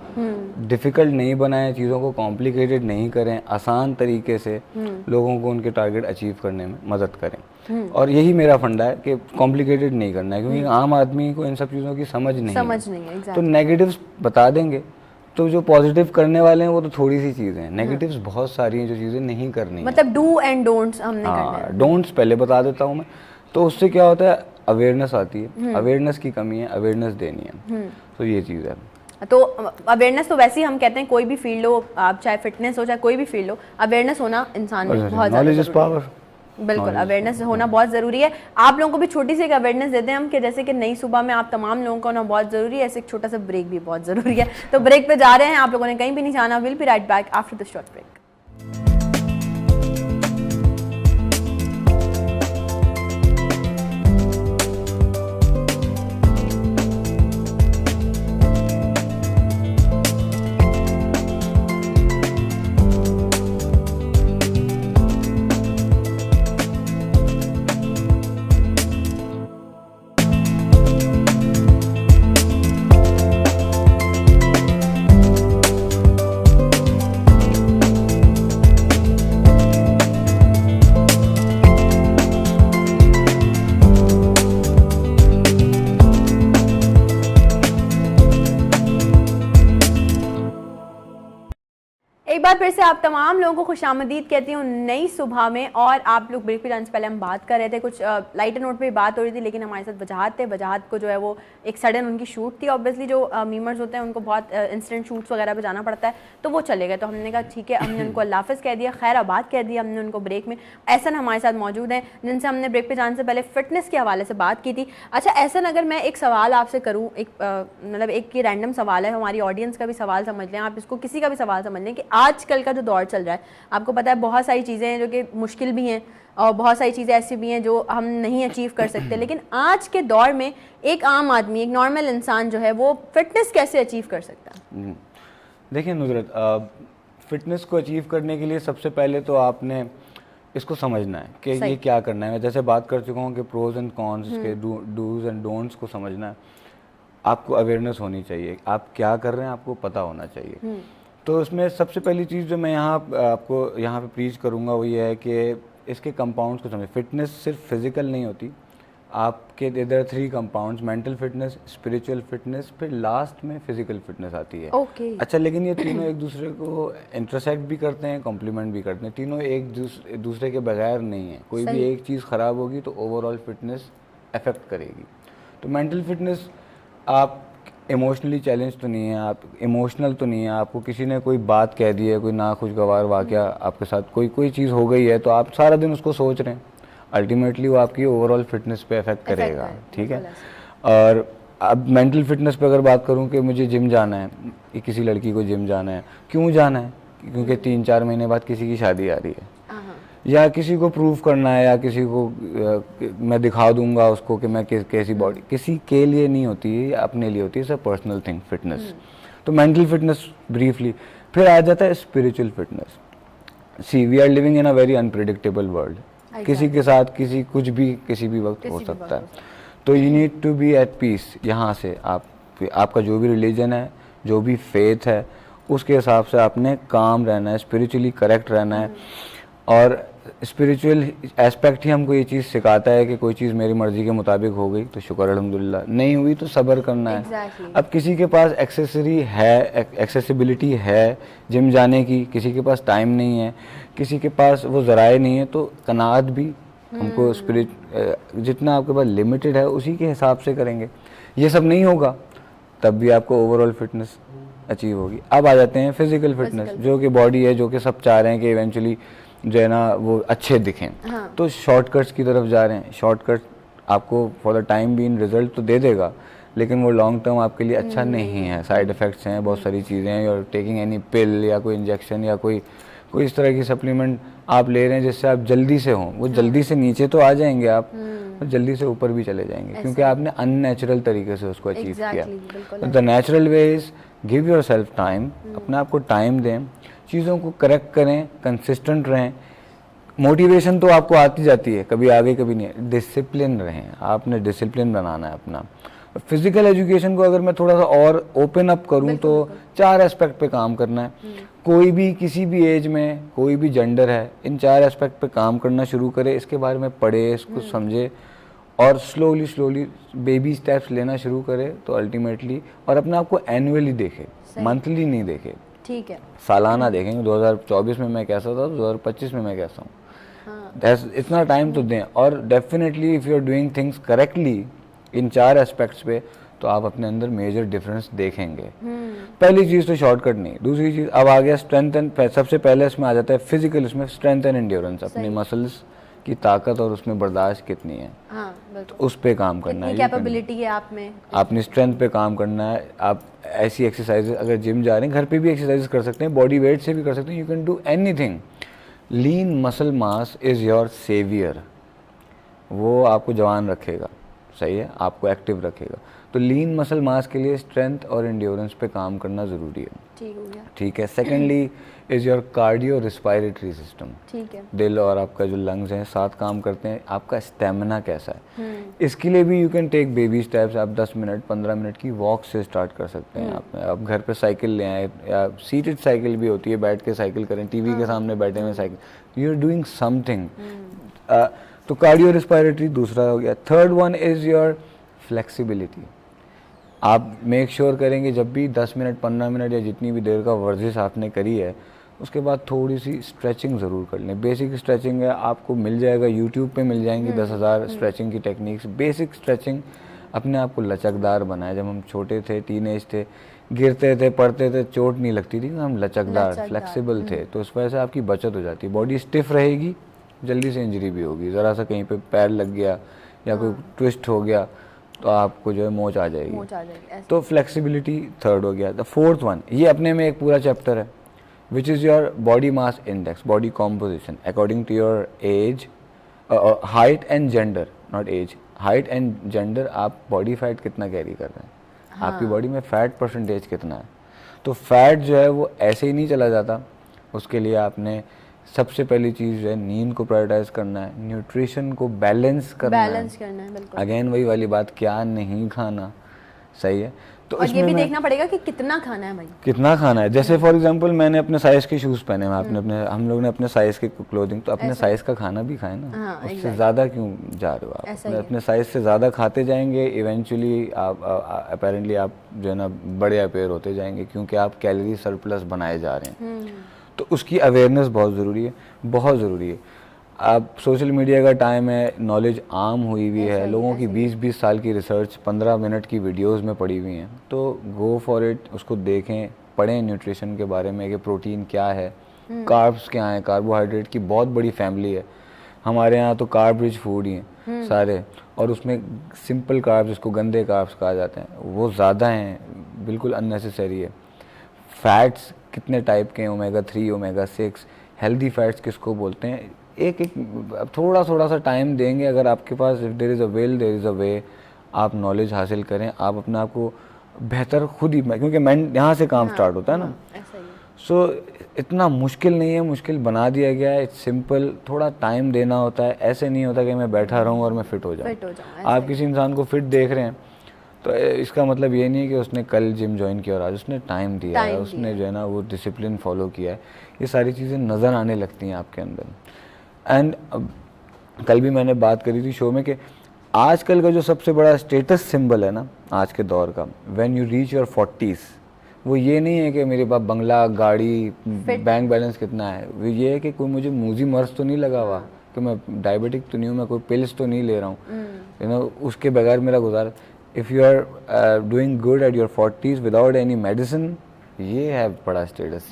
डिफ़िकल्ट नहीं बनाएं, चीज़ों को कॉम्प्लिकेटेड नहीं करें, आसान तरीके से लोगों को उनके टारगेट अचीव करने में मदद करें। और यही मेरा फंडा है कि कॉम्प्लिकेटेड नहीं करना है, क्योंकि आम आदमी को इन सब चीज़ों की समझ नहीं है। exactly. तो नेगेटिव्स बता देंगे, तो जो पॉजिटिव करने वाले हैं वो तो थोड़ी सी चीज़ें हैं, नेगेटिव्स बहुत सारी हैं जो चीज़ें नहीं करनी मतलब डू एंड डोंट्स हमने करने हैं। हाँ, डोंट्स पहले बता देता हूँ मैं। तो उससे क्या होता है, अवेयरनेस आती है, अवेयरनेस की कमी है, अवेयरनेस देनी है, तो ये चीज़ है। तो अवेयरनेस तो वैसे ही हम कहते हैं कोई भी फील्ड हो, आप चाहे फिटनेस हो चाहे कोई भी फील्ड हो, अवेयरनेस होना इंसान में बहुत ज़्यादा नॉलेज इज पावर। बिल्कुल, अवेयरनेस होना बहुत ज़रूरी है। आप लोगों को भी छोटी सी एक अवेयरनेस देते हैं हम कि जैसे कि नई सुबह में आप तमाम लोगों को होना बहुत ज़रूरी है, ऐसे एक छोटा सा ब्रेक भी बहुत ज़रूरी है। तो ब्रेक पे जा रहे हैं, आप लोगों ने कहीं भी नहीं जाना। Will be right back after the short break. एक बार फिर से आप तमाम लोगों को खुशामदीद कहती हूँ नई सुबह में। और आप लोग ब्रेक पे जाने से पहले हम बात कर रहे थे, कुछ लाइटर नोट पे बात हो रही थी, लेकिन हमारे साथ वजाहत थे। वजाहत को जो है वो एक सडन उनकी शूट थी, ऑब्वियसली जो मीमर्स होते हैं उनको बहुत इंस्टेंट शूट्स वगैरह पे जाना पड़ता है, तो वो चले गए। तो हमने कहा ठीक है, हमने उनको अल्लाह हाफ़िज़ कह दिया, खैर आबाद कह दिया हमने उनको ब्रेक में। एहसन हमारे साथ मौजूद हैं जिनसे हमने ब्रेक पे जाने से पहले फ़िटनेस के हवाले से बात की थी। अच्छा एहसन, अगर मैं एक सवाल आपसे करूँ, एक मतलब एक ये रैंडम सवाल है, हमारी ऑडियंस का भी सवाल समझ लें, आप इसको किसी का भी सवाल समझ लें कि आजकल का जो दौर चल रहा है, आपको पता है बहुत सारी चीज़ें हैं जो कि मुश्किल भी हैं और बहुत सारी चीज़ें ऐसी भी हैं जो हम नहीं अचीव कर सकते, लेकिन आज के दौर में एक आम आदमी, एक नॉर्मल इंसान जो है वो फिटनेस कैसे अचीव कर सकता है? देखिए नुसरत, फिटनेस को अचीव करने के लिए सबसे पहले तो आपने इसको समझना है कि ये क्या करना है। मैं जैसे बात कर चुका हूँ कि प्रोज एंड कॉन्स, इसके डूज एंड डोंट्स को समझना है। आपको अवेयरनेस होनी चाहिए, आप क्या कर रहे हैं आपको पता होना चाहिए। तो उसमें सबसे पहली चीज़ जो मैं आपको यहाँ पे प्रीच करूँगा वो ये है कि इसके कंपाउंड्स को समझें। फिटनेस सिर्फ फिजिकल नहीं होती, आपके इधर 3 compounds, mental fitness, spiritual fitness, फिर लास्ट में फिजिकल फिटनेस आती है। अच्छा, लेकिन ये तीनों एक दूसरे को इंटरसेक्ट भी करते हैं, कॉम्प्लीमेंट भी करते हैं। तीनों एक दूसरे के बगैर नहीं है। कोई भी एक चीज़ ख़राब होगी तो ओवरऑल फिटनेस अफेक्ट करेगी। तो मेंटल फिटनेस, आप इमोशनली चैलेंज तो नहीं है, आप इमोशनल तो नहीं है, आपको किसी ने कोई बात कह दी है, कोई नाखुशगवार वाक़या आपके साथ कोई चीज़ हो गई है, तो आप सारा दिन उसको सोच रहे हैं, अल्टीमेटली वो आपकी ओवरऑल फिटनेस पे अफेक्ट करेगा। ठीक है। और अब मेंटल फिटनेस पे अगर बात करूं कि मुझे जिम जाना है, किसी लड़की को जिम जाना है, क्यों जाना है? क्योंकि 3-4 महीने बाद किसी की शादी आ रही है, या किसी को प्रूव करना है, या किसी को मैं दिखा दूंगा उसको कि मैं कैसी बॉडी, किसी के लिए नहीं होती है, अपने लिए होती है, सब पर्सनल थिंग फिटनेस। तो मेंटल फिटनेस ब्रीफली। फिर आ जाता है spiritual fitness. See we are living in a very unpredictable world, किसी के साथ कुछ भी किसी भी वक्त हो सकता है। तो you need to be at peace. यहाँ से आपका जो भी रिलीजन है, जो भी फेथ है, उसके हिसाब से आपने काम रहना है, स्पिरिचुअली करेक्ट रहना है। और स्पिरिचुअल एस्पेक्ट ही हमको ये चीज़ सिखाता है कि कोई चीज़ मेरी मर्ज़ी के मुताबिक हो गई तो शुक्र अल्हम्दुलिल्लाह, नहीं हुई तो सब्र करना है। अब किसी के पास एक्सेसिबिलिटी है जिम जाने की, किसी के पास टाइम नहीं है, किसी के पास वो ज़राए नहीं है, तो कनात भी हमको जितना आपके पास लिमिटेड है उसी के हिसाब से करेंगे। ये सब नहीं होगा तब भी आपको ओवरऑल फिटनेस अचीव होगी। अब आ जाते हैं फिजिकल फिटनेस, जो कि बॉडी है, जो कि सब चाह रहे हैं कि इवेंचुअली जो है ना वो अच्छे दिखें। तो शॉर्टकट्स की तरफ जा रहे हैं। शॉर्टकट आपको for the time being result तो दे देगा, लेकिन वो लॉन्ग टर्म आपके लिए अच्छा नहीं है। साइड इफ़ेक्ट्स हैं, बहुत सारी चीज़ें हैं। और टेकिंग एनी पिल या कोई इंजेक्शन या कोई इस तरह की सप्लीमेंट आप ले रहे हैं जिससे आप जल्दी से हों, वो जल्दी से नीचे तो आ जाएंगे आप, और जल्दी से ऊपर भी चले जाएंगे, क्योंकि आपने अननेचुरल तरीके से उसको अचीव किया। The natural way is give your self time, अपने आप को टाइम दें, चीज़ों को करेक्ट करें, कंसिस्टेंट रहें, मोटिवेशन तो आपको आती जाती है, कभी आगे कभी नहीं। डिसिप्लिन रहें, आपने डिसिप्लिन बनाना है अपना। फिजिकल एजुकेशन को अगर मैं थोड़ा सा और ओपन अप करूं तो 4 एस्पेक्ट पे काम करना है। कोई भी किसी भी एज में, कोई भी जेंडर है, इन 4 एस्पेक्ट पे काम करना शुरू करे, इसके बारे में पढ़े, इसको समझे और स्लोली बेबी स्टेप्स लेना शुरू करे तो अल्टीमेटली, और अपने आप को एनुअली देखे, मंथली नहीं देखे, ठीक है, सालाना देखेंगे 2024 में मैं कैसा था, 2025 में मैं कैसा हूँ। इतना टाइम तो दें। और definitely if you are doing things correctly in 4 aspects पे तो आप अपने अंदर मेजर डिफरेंस देखेंगे। पहली चीज़ तो शॉर्टकट नहीं। दूसरी चीज़ अब आ गया स्ट्रेंथ एंड, सबसे पहले इसमें आ जाता है फिजिकल, इसमें स्ट्रेंथ एंड एंड्योरेंस, अपनी मसल्स की ताकत और उसमें बर्दाश्त कितनी है, तो उस पे काम करना है। कैपेबिलिटी है आप में, अपनी स्ट्रेंथ पे काम करना है। आप ऐसी एक्सरसाइज, अगर जिम जा रहे हैं घर पे भी एक्सरसाइज कर सकते हैं, बॉडी वेट से भी कर सकते हैं, you can do anything. Lean muscle mass is your saviour, वो आपको जवान रखेगा, सही है, आपको एक्टिव रखेगा। तो लीन मसल मास के लिए स्ट्रेंथ और एंड्योरेंस पे काम करना ज़रूरी है। ठीक हो गया, ठीक है। Secondly is your cardio respiratory system, ठीक है, दिल और आपका जो लंग्स हैं साथ काम करते हैं, आपका स्टेमिना कैसा है, इसके लिए भी you can take baby steps. आप 10 मिनट 15 मिनट की वॉक से स्टार्ट कर सकते हैं। आप घर पे साइकिल ले आए, या सीटेड साइकिल भी होती है, बैठ के साइकिल करें, टीवी के सामने बैठे हुए cycle, you are doing something. तो कार्डियो रिस्पायरेटरी दूसरा हो गया। Third one is your flexibility. आप मेक श्योर करेंगे जब भी 10 मिनट 15 मिनट या जितनी भी देर का वर्जिश आपने करी है, उसके बाद थोड़ी सी स्ट्रेचिंग ज़रूर कर लें। बेसिक स्ट्रेचिंग है, आपको मिल जाएगा, यूट्यूब पे मिल जाएंगी 10,000 स्ट्रेचिंग की टेक्निक्स। बेसिक स्ट्रेचिंग, अपने आप को लचकदार बनाए। जब हम छोटे थे, टीनेज थे, गिरते थे, पड़ते थे, चोट नहीं लगती थी, हम लचकदार फ्लेक्सिबल थे, तो उस वजह से आपकी बचत हो जाती है। बॉडी स्टिफ रहेगी, जल्दी से इंजरी भी होगी। ज़रा सा कहीं पे पैर लग गया या कोई ट्विस्ट हो गया तो आपको जो है मोच आ जाएगी। तो फ्लेक्सिबिलिटी थर्ड हो गया। द फोर्थ वन, ये अपने में एक पूरा चैप्टर है, which is your body mass index, body composition according to your age, height and gender, not age, height and gender. आप बॉडी फैट कितना कैरी कर रहे हैं, आपकी बॉडी में फैट परसेंटेज कितना है। तो फैट जो है वो ऐसे ही नहीं चला जाता, उसके लिए आपने सबसे पहली चीज़ जो है नींद को प्रायोरिटाइज करना है, न्यूट्रिशन को बैलेंस करना है, बिल्कुल। अगेन वही वाली बात, क्या नहीं खाना, सही है। तो और ये भी देखना पड़ेगा कि कितना खाना है भाई, कितना खाना है। जैसे फॉर एग्जांपल मैंने अपने साइज़ के शूज़ पहने हैं, आपने अपने, हम लोग ने अपने साइज़ के क्लोथिंग, तो अपने साइज़ का खाना भी खाएं ना। उससे ज़्यादा क्यों जा रहे हो आप, अपने साइज़ से ज़्यादा खाते जाएंगे, इवेंचुअली आप अपेरेंटली आप जो है ना बड़े अपेयर होते जाएंगे, क्योंकि आप कैलोरी सरप्लस बनाए जा रहे हैं। तो उसकी अवेयरनेस बहुत ज़रूरी है, बहुत ज़रूरी है। अब सोशल मीडिया का टाइम है, नॉलेज आम हुई हुई है, लोगों की 20-20 साल की रिसर्च 15 मिनट की वीडियोस में पड़ी हुई हैं, तो गो फॉर इट, उसको देखें, पढ़ें न्यूट्रिशन के बारे में कि प्रोटीन क्या है, कार्ब्स क्या हैं, कार्बोहाइड्रेट की बहुत बड़ी फैमिली है हमारे यहाँ, तो कार्ब रिच फूड ही हैं सारे, और उसमें सिंपल कार्ब्स, जिसको गंदे कार्ब्स कहा जाते हैं, वो ज़्यादा हैं, बिल्कुल अननेसेसरी है। फैट्स कितने टाइप के हैं, ओमेगा 3, ओमेगा 6, हेल्दी फैट्स किसको बोलते हैं, एक थोड़ा सा टाइम देंगे, अगर आपके पास if there is a will there is a way, आप नॉलेज हासिल करें, आप अपने आप को बेहतर खुद ही, क्योंकि मैं यहाँ से काम स्टार्ट होता है ना। सो इतना मुश्किल नहीं है, मुश्किल बना दिया गया है, इट्स सिंपल। थोड़ा टाइम देना होता है, ऐसे नहीं होता कि मैं बैठा रहूँ और मैं फिट हो जाऊँ। आप किसी इंसान को फिट देख रहे हैं तो इसका मतलब ये नहीं है कि उसने कल जिम ज्वाइन किया और आज उसने टाइम दिया है, उसने जो है ना वो डिसिप्लिन फॉलो किया है। ये सारी चीज़ें नज़र आने लगती हैं आपके अंदर। एंड कल भी मैंने बात करी थी शो में कि आजकल का जो सबसे बड़ा स्टेटस सिंबल है ना आज के दौर का, when you reach your 40s, वो ये नहीं है कि मेरे पास बंगला, गाड़ी, बैंक बैलेंस कितना है, वो ये है कि कोई मुझे मूजी मर्ज तो नहीं लगा हुआ, कि मैं डायबिटिक तो नहीं हूँ, मैं कोई पिल्स तो नहीं ले रहा हूँ, यू नो, उसके बगैर मेरा गुजारा। If you are doing good at your 40s without any medicine, ये है बड़ा स्टेटस।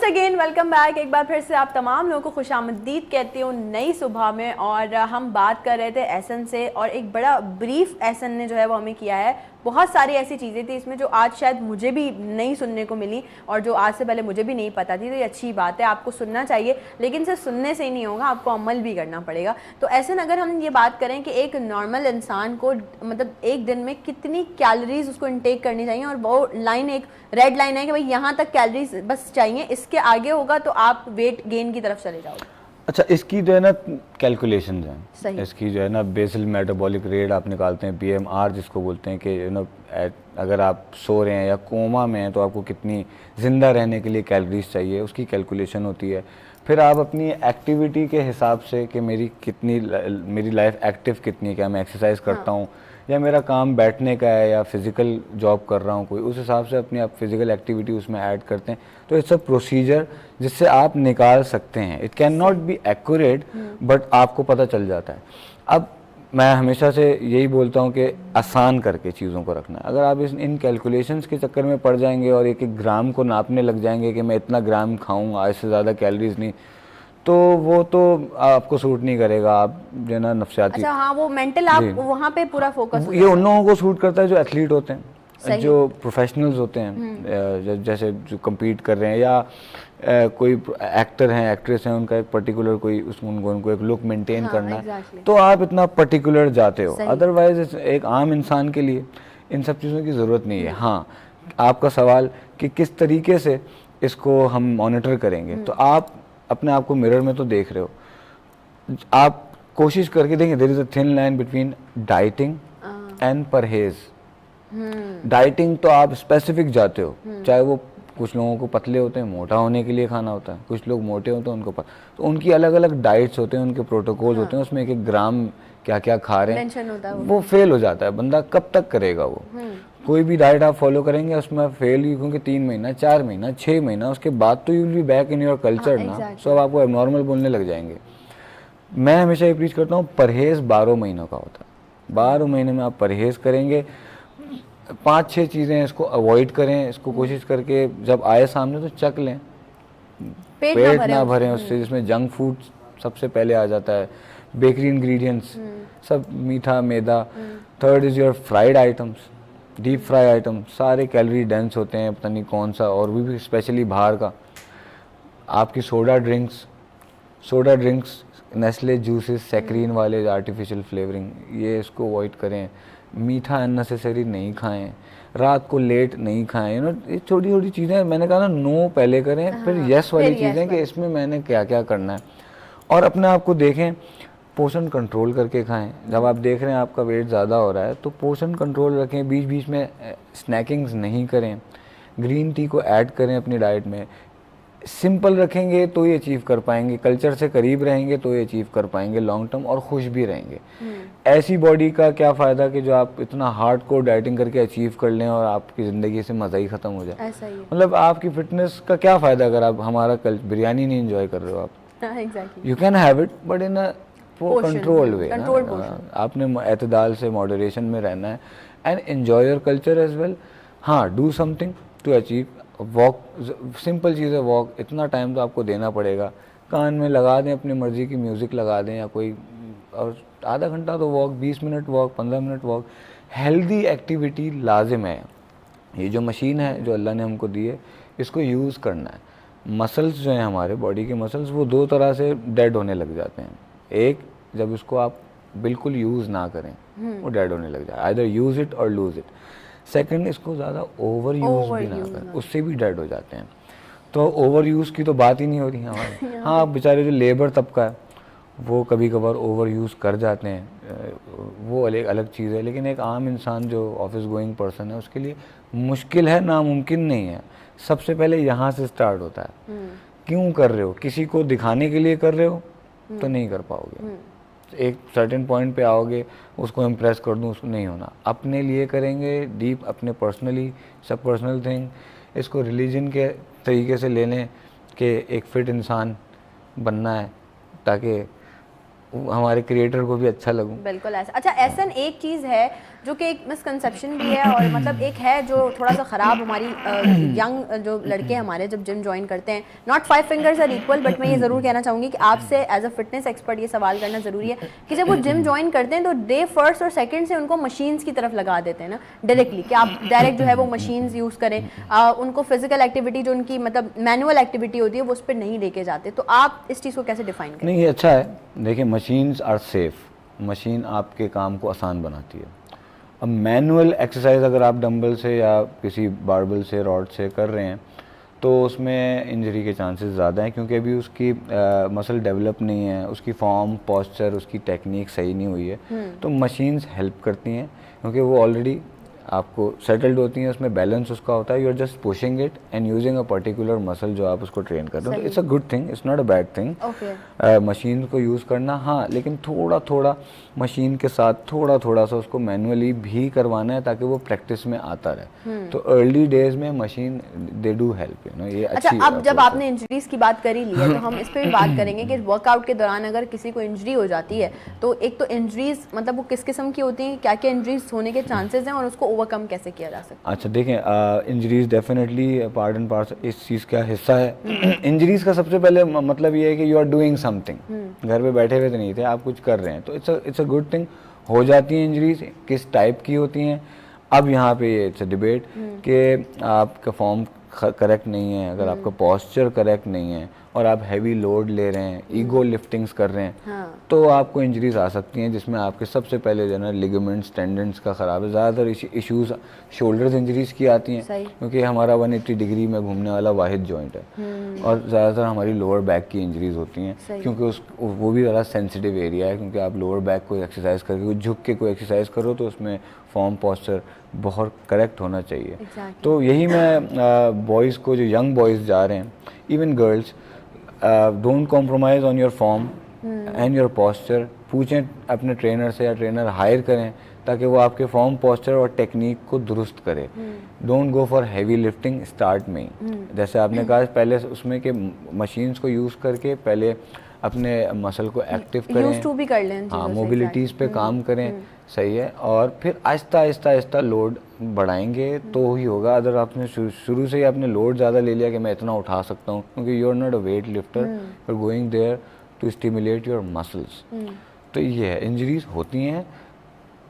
Again welcome back. एक बार फिर से आप तमाम लोगों को खुशामदीद कहती हूँ नई सुबह में। और हम बात कर रहे थे एहसन से, और एक बड़ा ब्रीफ एहसन ने जो है वो हमें किया है। बहुत सारी ऐसी चीज़ें थी इसमें जो आज शायद मुझे भी नहीं सुनने को मिली, और जो आज से पहले मुझे भी नहीं पता थी। तो ये अच्छी बात है, आपको सुनना चाहिए, लेकिन सिर्फ सुनने से ही नहीं होगा, आपको अमल भी करना पड़ेगा। तो एहसन, अगर हम ये बात करें कि एक नॉर्मल इंसान को मतलब एक दिन में कितनी कैलोरीज उसको इनटेक करनी चाहिए, और वो लाइन एक रेड लाइन है कि भाई यहाँ तक कैलोरीज बस चाहिए, इसके आगे होगा तो आप वेट गेन की तरफ चले जाओगे। अच्छा, इसकी जो है ना कैलकुलेशंस सही। हैं, इसकी जो है ना बेसल मेटाबॉलिक रेट आप निकालते हैं, BMR जिसको बोलते हैं, कि यू नो अगर आप सो रहे हैं या कोमा में हैं तो आपको कितनी ज़िंदा रहने के लिए कैलोरीज चाहिए, उसकी कैलकुलेशन होती है। फिर आप अपनी एक्टिविटी के हिसाब से कि मेरी लाइफ एक्टिव कितनी है, क्या मैं एक्सरसाइज करता हूँ या मेरा काम बैठने का है या फिज़िकल जॉब कर रहा हूँ कोई, उस हिसाब से अपनी आप फिज़िकल एक्टिविटी उसमें ऐड करते हैं। तो इट्स अ प्रोसीजर जिससे आप निकाल सकते हैं। It can not be accurate but आपको पता चल जाता है। अब मैं हमेशा से यही बोलता हूँ कि आसान करके चीज़ों को रखना है। अगर आप इन कैलकुलेशंस के चक्कर में पड़ जाएंगे और एक एक ग्राम को नापने लग जाएंगे कि मैं इतना ग्राम खाऊंगा, इससे ज़्यादा कैलोरीज नहीं, तो वो तो आपको सूट नहीं करेगा। आप जो ना नफ्सियाती, अच्छा हाँ, वो मेंटल आप वहाँ पे पूरा फोकस, ये उन लोगों को सूट करता है जो एथलीट होते हैं, जो प्रोफेशनल्स होते हैं, जैसे जो कम्पीट कर रहे हैं, या कोई एक्टर हैं, एक्ट्रेस हैं, उनका एक पर्टिकुलर कोई उनको एक लुक मेंटेन करना है, तो आप इतना पर्टिकुलर जाते हो। अदरवाइज एक आम इंसान के लिए इन सब चीज़ों की ज़रूरत नहीं है। हाँ, आपका सवाल कि किस तरीके से इसको हम मॉनिटर करेंगे, तो आप अपने आप को मिरर में तो देख रहे हो, आप कोशिश करके देखेंगे there is a thin line between dieting and परहेज। डाइटिंग तो आप स्पेसिफिक जाते हो, चाहे वो कुछ लोगों को पतले होते हैं, मोटा होने के लिए खाना होता है, कुछ लोग मोटे होते हैं, उनको तो उनकी अलग अलग डाइट्स होते हैं, उनके प्रोटोकॉल्स होते हैं, उसमें एक एक ग्राम क्या क्या खा रहे हैं, वो फेल हो जाता है। बंदा कब तक करेगा वो? कोई भी डाइट आप फॉलो करेंगे उसमें फेल ही, क्योंकि 3 महीना 4 महीना 6 महीना उसके बाद तो you will be back in your culture ना, सो अब आपको एबनॉर्मल बोलने लग जाएंगे। मैं हमेशा ये प्रीच करता हूँ, परहेज 12 महीनों का होता है। 12 महीने में आप परहेज करेंगे, 5-6 चीज़ें इसको अवॉइड करें, इसको कोशिश करके जब आए सामने तो चख लें, पेट ना भरें उससे, जिसमें जंक फूड सबसे पहले आ जाता है, बेकरी इंग्रेडिएंट्स, सब मीठा मैदा। Third is your fried items, deep fry item, सारे कैलोरी डेंस होते हैं, पता नहीं कौन सा, और भी स्पेशली बाहर का। आपकी soda drinks, Nestle juices, saccharin वाले आर्टिफिशियल फ्लेवरिंग, ये इसको अवॉइड करें। मीठा अननेसेसरी नहीं खाएं, रात को लेट नहीं खाएं। यू नो, ये छोटी छोटी चीज़ें, मैंने कहा ना, नो पहले करें, फिर यस वाली चीज़ें कि इसमें मैंने क्या क्या करना है। और अपने आप को देखें, पोषण कंट्रोल करके खाएं। जब आप देख रहे हैं आपका वेट ज़्यादा हो रहा है तो पोषण कंट्रोल रखें, बीच बीच में स्नैकिंग्स नहीं करें, ग्रीन टी को ऐड करें अपनी डाइट में। सिंपल रखेंगे तो ये अचीव कर पाएंगे, कल्चर से करीब रहेंगे तो ये अचीव कर पाएंगे लॉन्ग टर्म, और खुश भी रहेंगे। ऐसी बॉडी का क्या फ़ायदा कि जो आप इतना हार्डकोर डाइटिंग करके अचीव कर लें और आपकी ज़िंदगी से मज़ा ही ख़त्म हो जाए। मतलब आपकी फिटनेस का क्या फ़ायदा अगर आप हमारा बिरयानी नहीं इंजॉय कर रहे हो आप। You can have it but in a controlled way. आपने एतदाल से, मॉडरेशन में रहना है, and enjoy your culture as well. हाँ, do something to achieve. Walk, simple चीज़ है वॉक, इतना टाइम तो आपको देना पड़ेगा। कान में लगा दें, अपनी मर्ज़ी की म्यूज़िक लगा दें, या कोई, और आधा घंटा तो walk, 20 minute walk, 15 minute walk. Healthy activity लाजिम है। ये जो मशीन है जो अल्लाह ने हमको दी है, इसको यूज़ करना है। मसल्स जो हैं हमारे बॉडी के मसल्स, वो 2 तरह से डेड होने लग जाते हैं। एक, जब इसको आप बिल्कुल यूज़ ना करें, वो डेड होने लग जाए, आइदर यूज़ इट और लूज़ इट। सेकंड, इसको ज़्यादा ओवर यूज़ भी ना करें, उससे भी डेड हो जाते हैं। तो ओवर यूज़ की तो बात ही नहीं हो रही है हमारी। हाँ, बेचारे जो लेबर तबका है वो कभी कभार ओवर यूज़ कर जाते हैं, वो अलग चीज़ है। लेकिन एक आम इंसान जो ऑफिस गोइंग पर्सन है, उसके लिए मुश्किल है, नामुमकिन नहीं है। सबसे पहले यहाँ से स्टार्ट होता है। क्यों कर रहे हो? किसी को दिखाने के लिए कर रहे हो तो नहीं कर पाओगे। एक सर्टेन पॉइंट पे आओगे, उसको इम्प्रेस कर दूँ, उसको नहीं होना। अपने लिए करेंगे, डीप अपने पर्सनली, सब पर्सनल थिंग। इसको रिलीजन के तरीके से ले लें कि एक फ़िट इंसान बनना है, ताकि हमारे क्रिएटर को भी अच्छा लगूं। बिल्कुल ऐसा। अच्छा, ऐसा एक चीज़ है जो कि एक मिसकंसेप्शन भी है और मतलब एक है जो थोड़ा सा ख़राब हमारी यंग जो लड़के हमारे जब जिम ज्वाइन करते हैं, not 5 fingers are equal, but मैं ये ज़रूर कहना चाहूँगी कि आपसे एज अ फिटनेस एक्सपर्ट ये सवाल करना ज़रूरी है कि जब वो जिम ज्वाइन करते हैं तो डे फर्स्ट और सेकंड से उनको मशीन्स की तरफ लगा देते हैं ना डायरेक्टली, कि आप डायरेक्ट जो है वो मशीन्स यूज़ करें, उनको फिजिकल एक्टिविटी जो उनकी मतलब मैनुअल एक्टिविटी होती है वो उस पर नहीं लेके जाते, तो आप इस चीज़ को कैसे डिफाइन करें? नहीं, ये अच्छा है। देखिए, मशीन्स आर सेफ, मशीन आपके काम को आसान बनाती है। अब मैनुअल एक्सरसाइज अगर आप डंबल से या किसी बारबल से रॉड से कर रहे हैं तो उसमें इंजरी के चांसेस ज़्यादा हैं, क्योंकि अभी उसकी मसल डेवलप नहीं है, उसकी फॉर्म, पोस्चर, उसकी टेक्निक सही नहीं हुई है। तो मशीन्स हेल्प करती हैं क्योंकि वो ऑलरेडी आपको सेटल्ड होती हैं, उसमें बैलेंस उसका होता है। You are just pushing it and using a particular muscle जो आप उसको ट्रेन कर रहे हो। It's a good thing, it's not a bad thing machine को यूज़ करना। हाँ, लेकिन थोड़ा थोड़ा मशीन के साथ थोड़ा सा उसको मैनुअली भी करवाना है ताकि वो प्रैक्टिस में आता रहे। तो अर्ली डेज में machine they do help, you know, ये अच्छा, अच्छी। अब जब आपने इंजरीज की बात करी ली है तो हम इस पे भी बात करेंगे कि वर्कआउट के दौरान अगर किसी को इंजरी हो जाती है तो एक तो इंजरीज मतलब वो किस किस्म की होती हैं, क्या क्या इंजरीज होने के चांसेस हैं और उसको ओवरकम कैसे किया जा सकता है? अच्छा, देखें, injuries definitely part and part इस चीज़ का हिस्सा है। इंजरीज का सबसे पहले मतलब ये है कि यू आर डूइंग समथिंग, घर पे बैठे हुए तो नहीं थे, आप कुछ कर रहे हैं, तो इट्स अ गुड थिंग। हो जाती हैं इंजरीज, किस टाइप की होती हैं, अब यहाँ पे इट्स अ डिबेट कि आपका फॉर्म करेक्ट नहीं है, अगर आपका पोस्चर करेक्ट नहीं है और आप हैवी लोड ले रहे हैं, ईगो लिफ्टिंग्स कर रहे हैं, हाँ। तो आपको इंजरीज आ सकती हैं, जिसमें आपके सबसे पहले जो है लिगामेंट्स, टेंडेंस का ख़राब है। ज़्यादातर इश्यूज शोल्डर्स इंजरीज की आती हैं क्योंकि हमारा 180 डिग्री में घूमने वाला वाहिद जॉइंट है, और ज़्यादातर हमारी लोअर बैक की इंजरीज होती हैं क्योंकि वो भी ज़्यादा सेंसिटिव एरिया है, क्योंकि आप लोअर बैक को एक्सरसाइज करके झुक के कोई एक्सरसाइज करो तो उसमें फॉर्म, पोस्चर बहुत करेक्ट होना चाहिए। तो यही मैं बॉयज़ को, जो यंग बॉयज़ जा रहे हैं, even girls, don't compromise on your form and your posture. पूछें अपने ट्रेनर से या ट्रेनर हायर करें ताकि वो आपके फॉर्म, पोस्चर और टेक्निक को दुरुस्त करे। Don't go for heavy lifting start में ही। जैसे आपने कहा पहले उसमें कि मशीन्स को यूज़ करके पहले अपने मसल को एक्टिव करें, भी कर लें, हाँ, मोबिलिटीज़ पे काम करें, सही है, और फिर आहिस्ता आहिस्ता लोड बढ़ाएंगे तो ही होगा। अगर आपने शुरू से ही आपने लोड ज़्यादा ले लिया कि मैं इतना उठा सकता हूँ, क्योंकि you are not a weight lifter, you are going there to stimulate your muscles. तो ये है, इंजरीज होती हैं,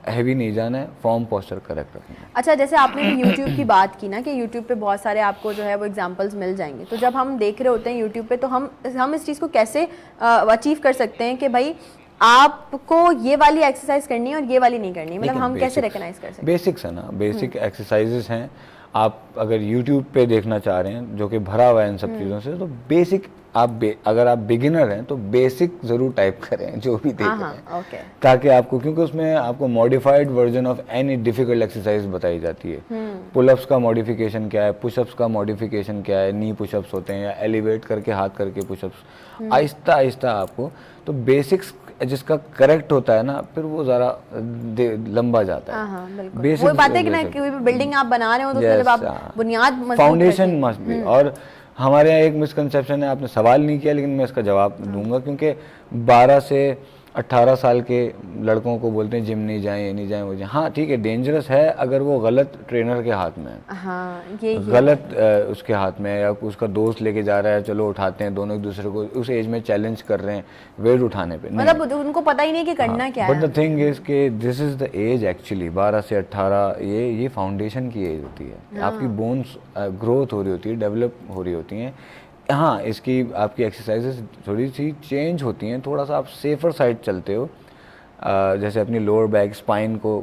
हैवी नहीं जाना है, फॉर्म, पोस्चर करेक्ट रखना है। अच्छा, जैसे आपने यूट्यूब की बात की ना कि यूट्यूब पे बहुत सारे आपको जो है वो एग्जांपल्स मिल जाएंगे, तो जब हम देख रहे होते हैं यूट्यूब पे तो हम इस चीज़ को कैसे अचीव कर सकते हैं कि भाई आपको ये वाली एक्सरसाइज करनी है और ये वाली नहीं करनी, मतलब हम कैसे रिकॉग्नाइज कर सकते हैं? बेसिक्स है ना, बेसिक एक्सरसाइजेस हैं। आप अगर YouTube पे देखना चाह रहे हैं जो कि भरा हुआ है इन सब चीज़ों से, तो बेसिक अगर आप बिगिनर हैं तो बेसिक ज़रूर टाइप करें जो भी देख रहे हैं, ओके, ताकि आपको, क्योंकि उसमें आपको modified version of any difficult exercise बताई जाती है। पुलअप्स का मॉडिफिकेशन क्या है, पुशअप्स का मॉडिफिकेशन क्या है, नी पुशअप्स होते हैं या एलिवेट करके हाथ करके पुशअप्स, आहिस्ता आहिस्ता आपको, तो बेसिक्स जिसका करेक्ट होता है ना, फिर वो ज़रा लंबा जाता है। बेसिक वो बात है कि ना कोई भी बिल्डिंग आप बना रहे हो तो जब आप बुनियाद फाउंडेशन मस्ट बी। और हमारे यहाँ एक मिसकंसेप्शन है, आपने सवाल नहीं किया लेकिन मैं इसका जवाब दूंगा, क्योंकि 12 से 18 साल के लड़कों को बोलते हैं जिम नहीं जाएं, ये नहीं जाएं, वो जाएं। हाँ ठीक है, डेंजरस है अगर वो गलत ट्रेनर के हाथ में है, हाँ, ये गलत उसके हाथ में है, या उसका दोस्त लेके जा रहा है, चलो उठाते हैं, दोनों एक दूसरे को उस एज में चैलेंज कर रहे हैं वेट उठाने पे, मतलब उनको पता ही नहीं कि करना क्या है। बट द थिंग इज कि this is the age actually 12 से 18, ये फाउंडेशन की एज होती है। आपकी बोन्स ग्रोथ हो रही होती है, डेवलप हो रही होती हैं। हाँ, इसकी आपकी एक्सरसाइजेस थोड़ी सी चेंज होती हैं, थोड़ा सा आप सेफर साइड चलते हो, जैसे अपनी लोअर बैक, स्पाइन को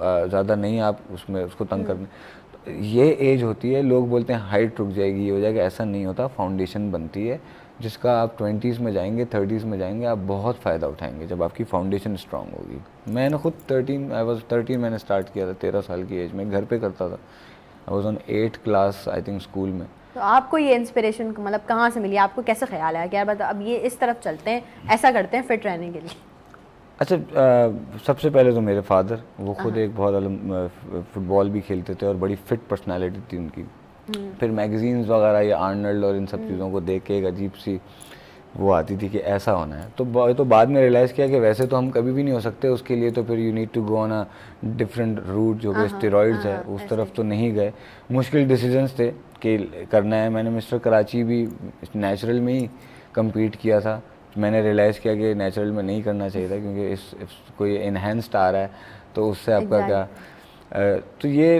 ज़्यादा नहीं आप उसको तंग करने। ये एज होती है, लोग बोलते हैं हाइट रुक जाएगी, ये हो जाएगा, ऐसा नहीं होता। फाउंडेशन बनती है जिसका आप 20s में जाएंगे, 30s में जाएंगे, आप बहुत फ़ायदा उठाएंगे जब आपकी फाउंडेशन स्ट्रांग होगी। मैंने खुद 13 मैंने स्टार्ट किया था 13 साल की एज में, घर पे करता था। I was on 8th class I think school में। तो आपको ये इंस्पिरेशन मतलब कहाँ से मिली, आपको कैसे ख्याल आया कि यार बता अब ये इस तरफ चलते हैं, ऐसा करते हैं फिट रहने के लिए? अच्छा, सबसे पहले तो मेरे फादर, वो खुद एक बहुत फुटबॉल भी खेलते थे और बड़ी फिट पर्सनालिटी थी उनकी। फिर मैगजीन्स वगैरह, ये आर्नल्ड और इन सब चीज़ों को देख के एक अजीब सी वो आती थी कि ऐसा होना है। तो बाद में रियलाइज़ किया कि वैसे तो हम कभी भी नहीं हो सकते, उसके लिए तो फिर you need to go on a different route, जो कि स्टेरॉइड्स है, उस तरफ तो नहीं गए। मुश्किल डिसीजंस थे कि करना है। मैंने मिस्टर कराची भी नेचुरल में ही कम्पीट किया था। मैंने रियलाइज़ किया कि नेचुरल में नहीं करना चाहिए था, क्योंकि इस कोई इन्हेंस्ड आ रहा है तो उससे आपका क्या। तो ये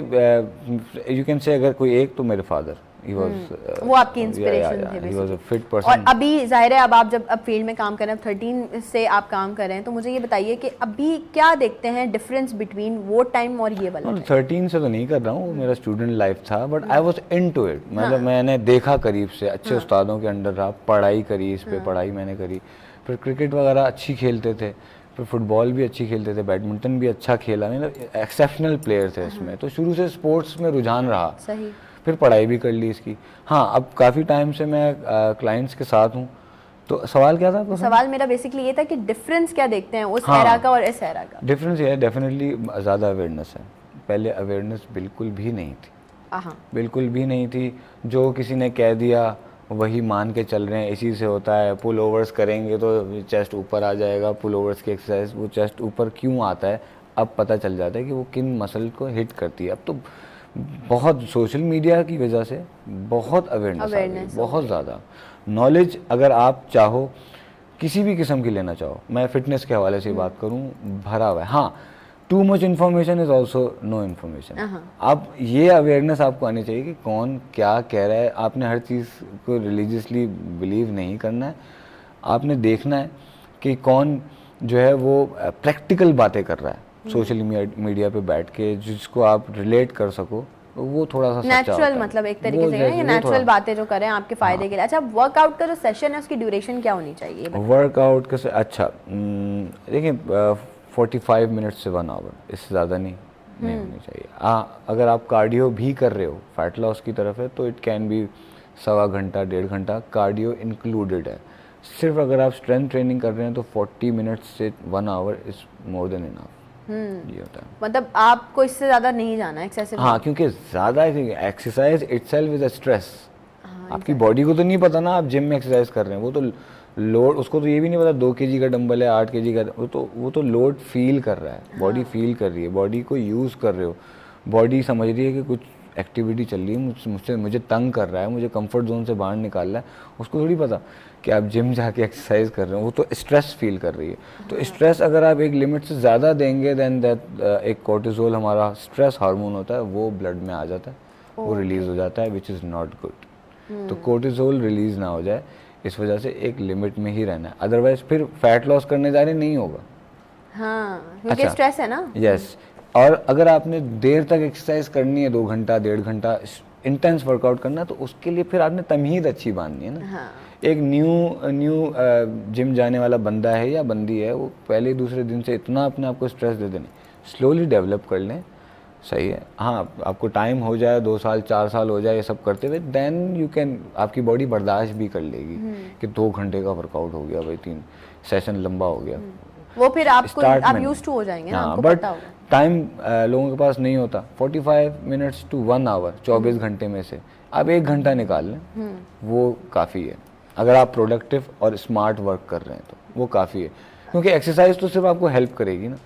यू कैन से, अगर कोई एक, तो मेरे फादर, वो आपकी इंस्पिरेशन थे he was a fit और person। अभी जाहिर है अब आप जब अब फील्ड में काम कर रहे हैं, 13 से आप काम कर रहे हैं, तो मुझे ये बताइए कि अभी क्या देखते हैं डिफरेंस बिटवीन वो टाइम और ये वाला टाइम? 13 से तो नहीं कर रहा हूँ, वो मेरा स्टूडेंट लाइफ था, but I was into it. मतलब मैंने देखा करीब से, अच्छे उस्तादों के अंडर रहा, पढ़ाई करी, इस पे पढ़ाई मैंने करी, फिर क्रिकेट वगैरह अच्छी खेलते थे, फिर फुटबॉल भी अच्छी खेलते थे, बैडमिंटन भी अच्छा खेला, मतलब एक्सेप्शनल प्लेयर थे इसमें। तो शुरू से स्पोर्ट्स में रुझान रहा, सही। फिर पढ़ाई भी कर ली इसकी। हाँ, अब काफ़ी टाइम से मैं क्लाइंट्स के साथ हूँ। तो सवाल क्या था आपका? सवाल मेरा बेसिकली ये था कि डिफरेंस क्या देखते हैं उस हाँ, एरा का और इस एरा का? डिफरेंस ये है, डेफिनेटली ज़्यादा अवेयरनेस है। पहले अवेयरनेस बिल्कुल भी नहीं थी, बिल्कुल भी नहीं थी। जो किसी ने कह दिया वही मान के चल रहे हैं, इसी से होता है, पुल ओवर्स करेंगे तो चेस्ट ऊपर आ जाएगा, पुल ओवर्स की एक्सरसाइज, वो चेस्ट ऊपर क्यों आता है अब पता चल जाता है कि वो किन मसल को हिट करती है। अब तो बहुत सोशल मीडिया की वजह से बहुत अवेयरनेस, बहुत ज़्यादा नॉलेज, अगर आप चाहो किसी भी किस्म की लेना चाहो, मैं फिटनेस के हवाले से बात करूं, भरा हुआ है। हाँ, too much information is also no information. अब ये अवेयरनेस आपको आनी चाहिए कि कौन क्या कह रहा है। आपने हर चीज़ को रिलीजियसली बिलीव नहीं करना है, आपने देखना है कि कौन जो है वो प्रैक्टिकल बातें कर रहा है सोशल मीडिया पे बैठ के, जिसको आप रिलेट कर सको, वो थोड़ा सा नेचुरल, मतलब एक तरीके से ये नेचुरल बातें जो करें आपके फायदे के लिए। अच्छा, वर्कआउट का जो सेशन है उसकी ड्यूरेशन क्या होनी चाहिए? वर्कआउट का अच्छा, देखिए 45 मिनट्स से 1 आवर, इससे ज़्यादा नहीं होनी चाहिए। अगर आप कार्डियो भी कर रहे हो, फैट लॉस की तरफ है, तो इट कैन बी 1.25 घंटा 1.5 घंटा कार्डियो इंक्लूडेड है। सिर्फ अगर आप स्ट्रेंथ ट्रेनिंग कर रहे हैं तो 40 मिनट्स से 1 our is more than enough. ये होता है, मतलब आपको इससे ज़्यादा नहीं जाना एक्सेसिव। हाँ, क्योंकि ज़्यादा exercise itself is a stress. आपकी बॉडी को तो नहीं पता ना आप जिम में एक्सरसाइज कर रहे हैं, वो तो लोड, उसको तो ये भी नहीं पता 2 kg का डंबल है, 8 kg का, वो तो लोड फील कर रहा है, बॉडी फील कर रही है, बॉडी को यूज़ कर रहे हो, बॉडी समझ रही है कि कुछ एक्टिविटी चल रही है, मुझे तंग कर रहा है, मुझे कंफर्ट जोन से बाहर निकाल रहा है। उसको थोड़ी पता कि आप जिम जाके एक्सरसाइज कर रहे हो, वो तो स्ट्रेस फील कर रही है। तो स्ट्रेस अगर आप एक लिमिट से ज़्यादा देंगे, देन दैट एक कोर्टिसोल हमारा स्ट्रेस हार्मोन होता है, वो ब्लड में आ जाता है, वो रिलीज़ हो जाता है, विच इज़ नॉट गुड। तो कोर्टिसोल रिलीज़ ना हो जाए, इस वजह से एक लिमिट में ही रहना है, अदरवाइज फिर फैट लॉस करने जा रहे नहीं होगा। हाँ, क्योंकि स्ट्रेस है ना। यस, और अगर आपने देर तक एक्सरसाइज करनी है, 2 घंटा 1.5 घंटा इंटेंस वर्कआउट करना है, तो उसके लिए फिर आपने तमीज़ अच्छी बांधनी है ना। हाँ। एक न्यू जिम जाने वाला बंदा है या बंदी है, वो पहले दूसरे दिन से इतना अपने आप को स्ट्रेस दे देने, स्लोली डेवलप कर लें, सही है। हाँ, आपको टाइम हो जाए, 2 साल 4 साल हो जाए ये सब करते हुए, देन यू कैन, आपकी बॉडी बर्दाश्त भी कर लेगी कि 2 घंटे का वर्कआउट हो गया भाई, 3 सेशन लंबा हो गया, वो फिर आपको आप यूज्ड टू हो जाएंगे ना, आपको पता होगा। टाइम लोगों के पास नहीं होता, 45 मिनट्स टू 1 आवर, 24 घंटे में से आप 1 घंटा निकाल लें, वो काफ़ी है। अगर आप प्रोडक्टिव और स्मार्ट वर्क कर रहे हैं तो वो काफ़ी है, क्योंकि एक्सरसाइज तो सिर्फ आपको हेल्प करेगी ना,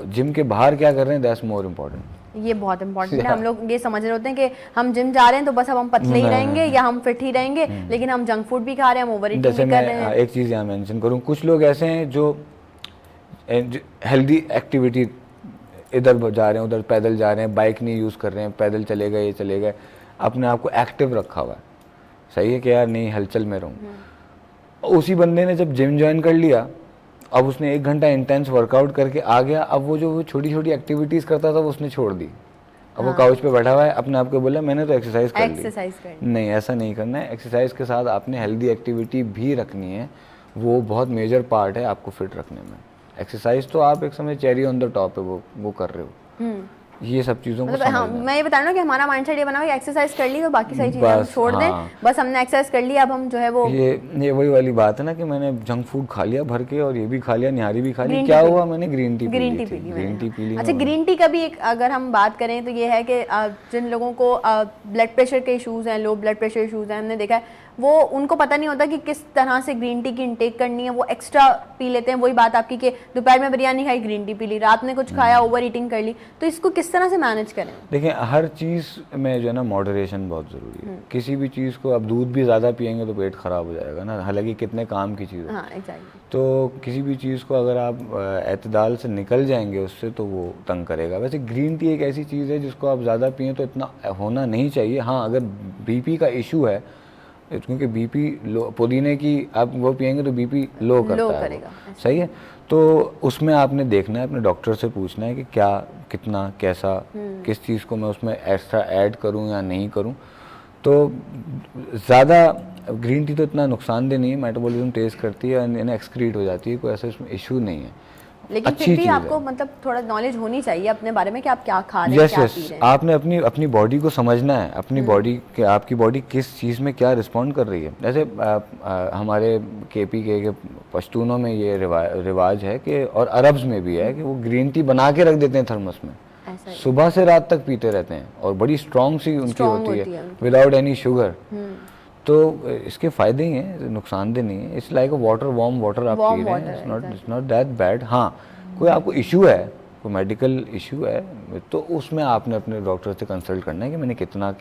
जिम के बाहर क्या कर रहे हैं, दैट्स मोर इम्पोर्टेंट। ये बहुत इंपॉर्टेंट है। हम लोग ये समझ रहे होते हैं कि हम जिम जा रहे हैं तो बस अब हम पतले ही रहेंगे या हम फिट ही रहेंगे, लेकिन हम जंक फूड भी खा रहे हैं, हम ओवर ईटिंग भी कर रहे हैं। एक चीज़ यहाँ मेंशन करूँ, कुछ लोग ऐसे हैं जो हेल्दी एक्टिविटी, इधर जा रहे हैं, उधर पैदल जा रहे हैं, बाइक नहीं यूज़ कर रहे हैं, पैदल चले गए, ये चले गए, अपने आप को एक्टिव रखा हुआ है, सही है कि यार नहीं हलचल में रहूँ। उसी बंदे ने जब जिम ज्वाइन कर लिया, अब उसने 1 घंटा इंटेंस वर्कआउट करके आ गया, अब वो जो छोटी छोटी एक्टिविटीज़ करता था वो उसने छोड़ दी, अब वो काउच पे बैठा हुआ है, अपने आप को बोला मैंने तो एक्सरसाइज कर ली। नहीं, ऐसा नहीं करना है। एक्सरसाइज के साथ आपने हेल्दी एक्टिविटी भी रखनी है, वो बहुत मेजर पार्ट है आपको फिट रखने में। एक्सरसाइज तो आप एक समय चेरी ऑन द टॉप है, वो कर रहे हो, ये सब चीज़ों को हाँ, मैं ये बता रहा हूँ कि हमारा माइंडसेट ये बना हुआ है, एक्सरसाइज कर ली तो बाकी सारी चीज़ें हम छोड़ दें, बस हमने एक्सरसाइज कर ली, अब हम जो है वो ये वही वाली बात है ना कि मैंने जंक फूड खा लिया भर के, और ये भी खा लिया, निहारी भी खा ली, क्या हुआ, मैंने ग्रीन टी पी ली। अच्छा, ग्रीन टी का भी एक अगर हम बात करें तो ये है कि जिन लोगों को ब्लड प्रेशर के इशूज़ हैं, लो ब्लड प्रेशर इशूज़ हैं, हमने देखा है वो उनको पता नहीं होता कि किस तरह से ग्रीन टी की इंटेक करनी है, वो एक्स्ट्रा पी लेते हैं। वही बात आपकी कि दोपहर में बिरयानी खाई, ग्रीन टी पी ली, रात में कुछ खाया, ओवर ईटिंग कर ली, तो इसको किस तरह से मैनेज करें? देखिए, हर चीज़ में जो है ना मॉडरेशन बहुत ज़रूरी है। किसी भी चीज़ को अब दूध भी ज़्यादा पियेंगे तो पेट ख़राब हो जाएगा ना, हालांकि कितने काम की चीज़ है। हाँ, एग्जैक्टली। तो किसी भी चीज़ को अगर आप एतदाल से निकल जाएंगे उससे तो वो तंग करेगा। वैसे ग्रीन टी एक ऐसी चीज़ है जिसको आप ज़्यादा पिएं तो इतना होना नहीं चाहिए। हाँ, अगर बीपी का इशू है, क्योंकि बीपी लो, पुदीने की आप वो पिएंगे तो बीपी लो करता है वो, सही है। तो उसमें आपने देखना है, अपने डॉक्टर से पूछना है कि क्या, कितना, कैसा, किस चीज़ को मैं उसमें एक्स्ट्रा ऐड करूं या नहीं करूं। तो ज़्यादा ग्रीन टी तो इतना नुकसानदेह नहीं है, मेटाबॉलिज्म तेज़ करती है, एक्सक्रीट हो जाती है, कोई ऐसा इसमें इशू नहीं है। लेकिन फिर भी आपको मतलब थोड़ा नॉलेज होनी चाहिए अपने बारे में कि आप क्या खा रहे हैं, क्या पी रहे हैं। आपने अपनी बॉडी को समझना है, अपनी बॉडी के, आपकी बॉडी किस चीज़ में क्या रिस्पॉन्ड कर रही है। जैसे हमारे केपी के पश्तूनों में ये रिवाज है कि, और अरब्स में भी है कि वो ग्रीन टी बना के रख देते हैं थर्मस में, सुबह से रात तक पीते रहते हैं, और बड़ी स्ट्रॉन्ग सी उनकी होती है, विदाउट एनी शुगर। तो इसके फायदे ही हैं, नुकसानदेह नहीं है। It's like a water, warm water आप पी रहे हैं, इट्स नॉट दैट बैड। हाँ, कोई आपको इशू है, कोई मेडिकल इशू है, तो उसमें आपने अपने डॉक्टर से कंसल्ट करना है कि मैंने कितना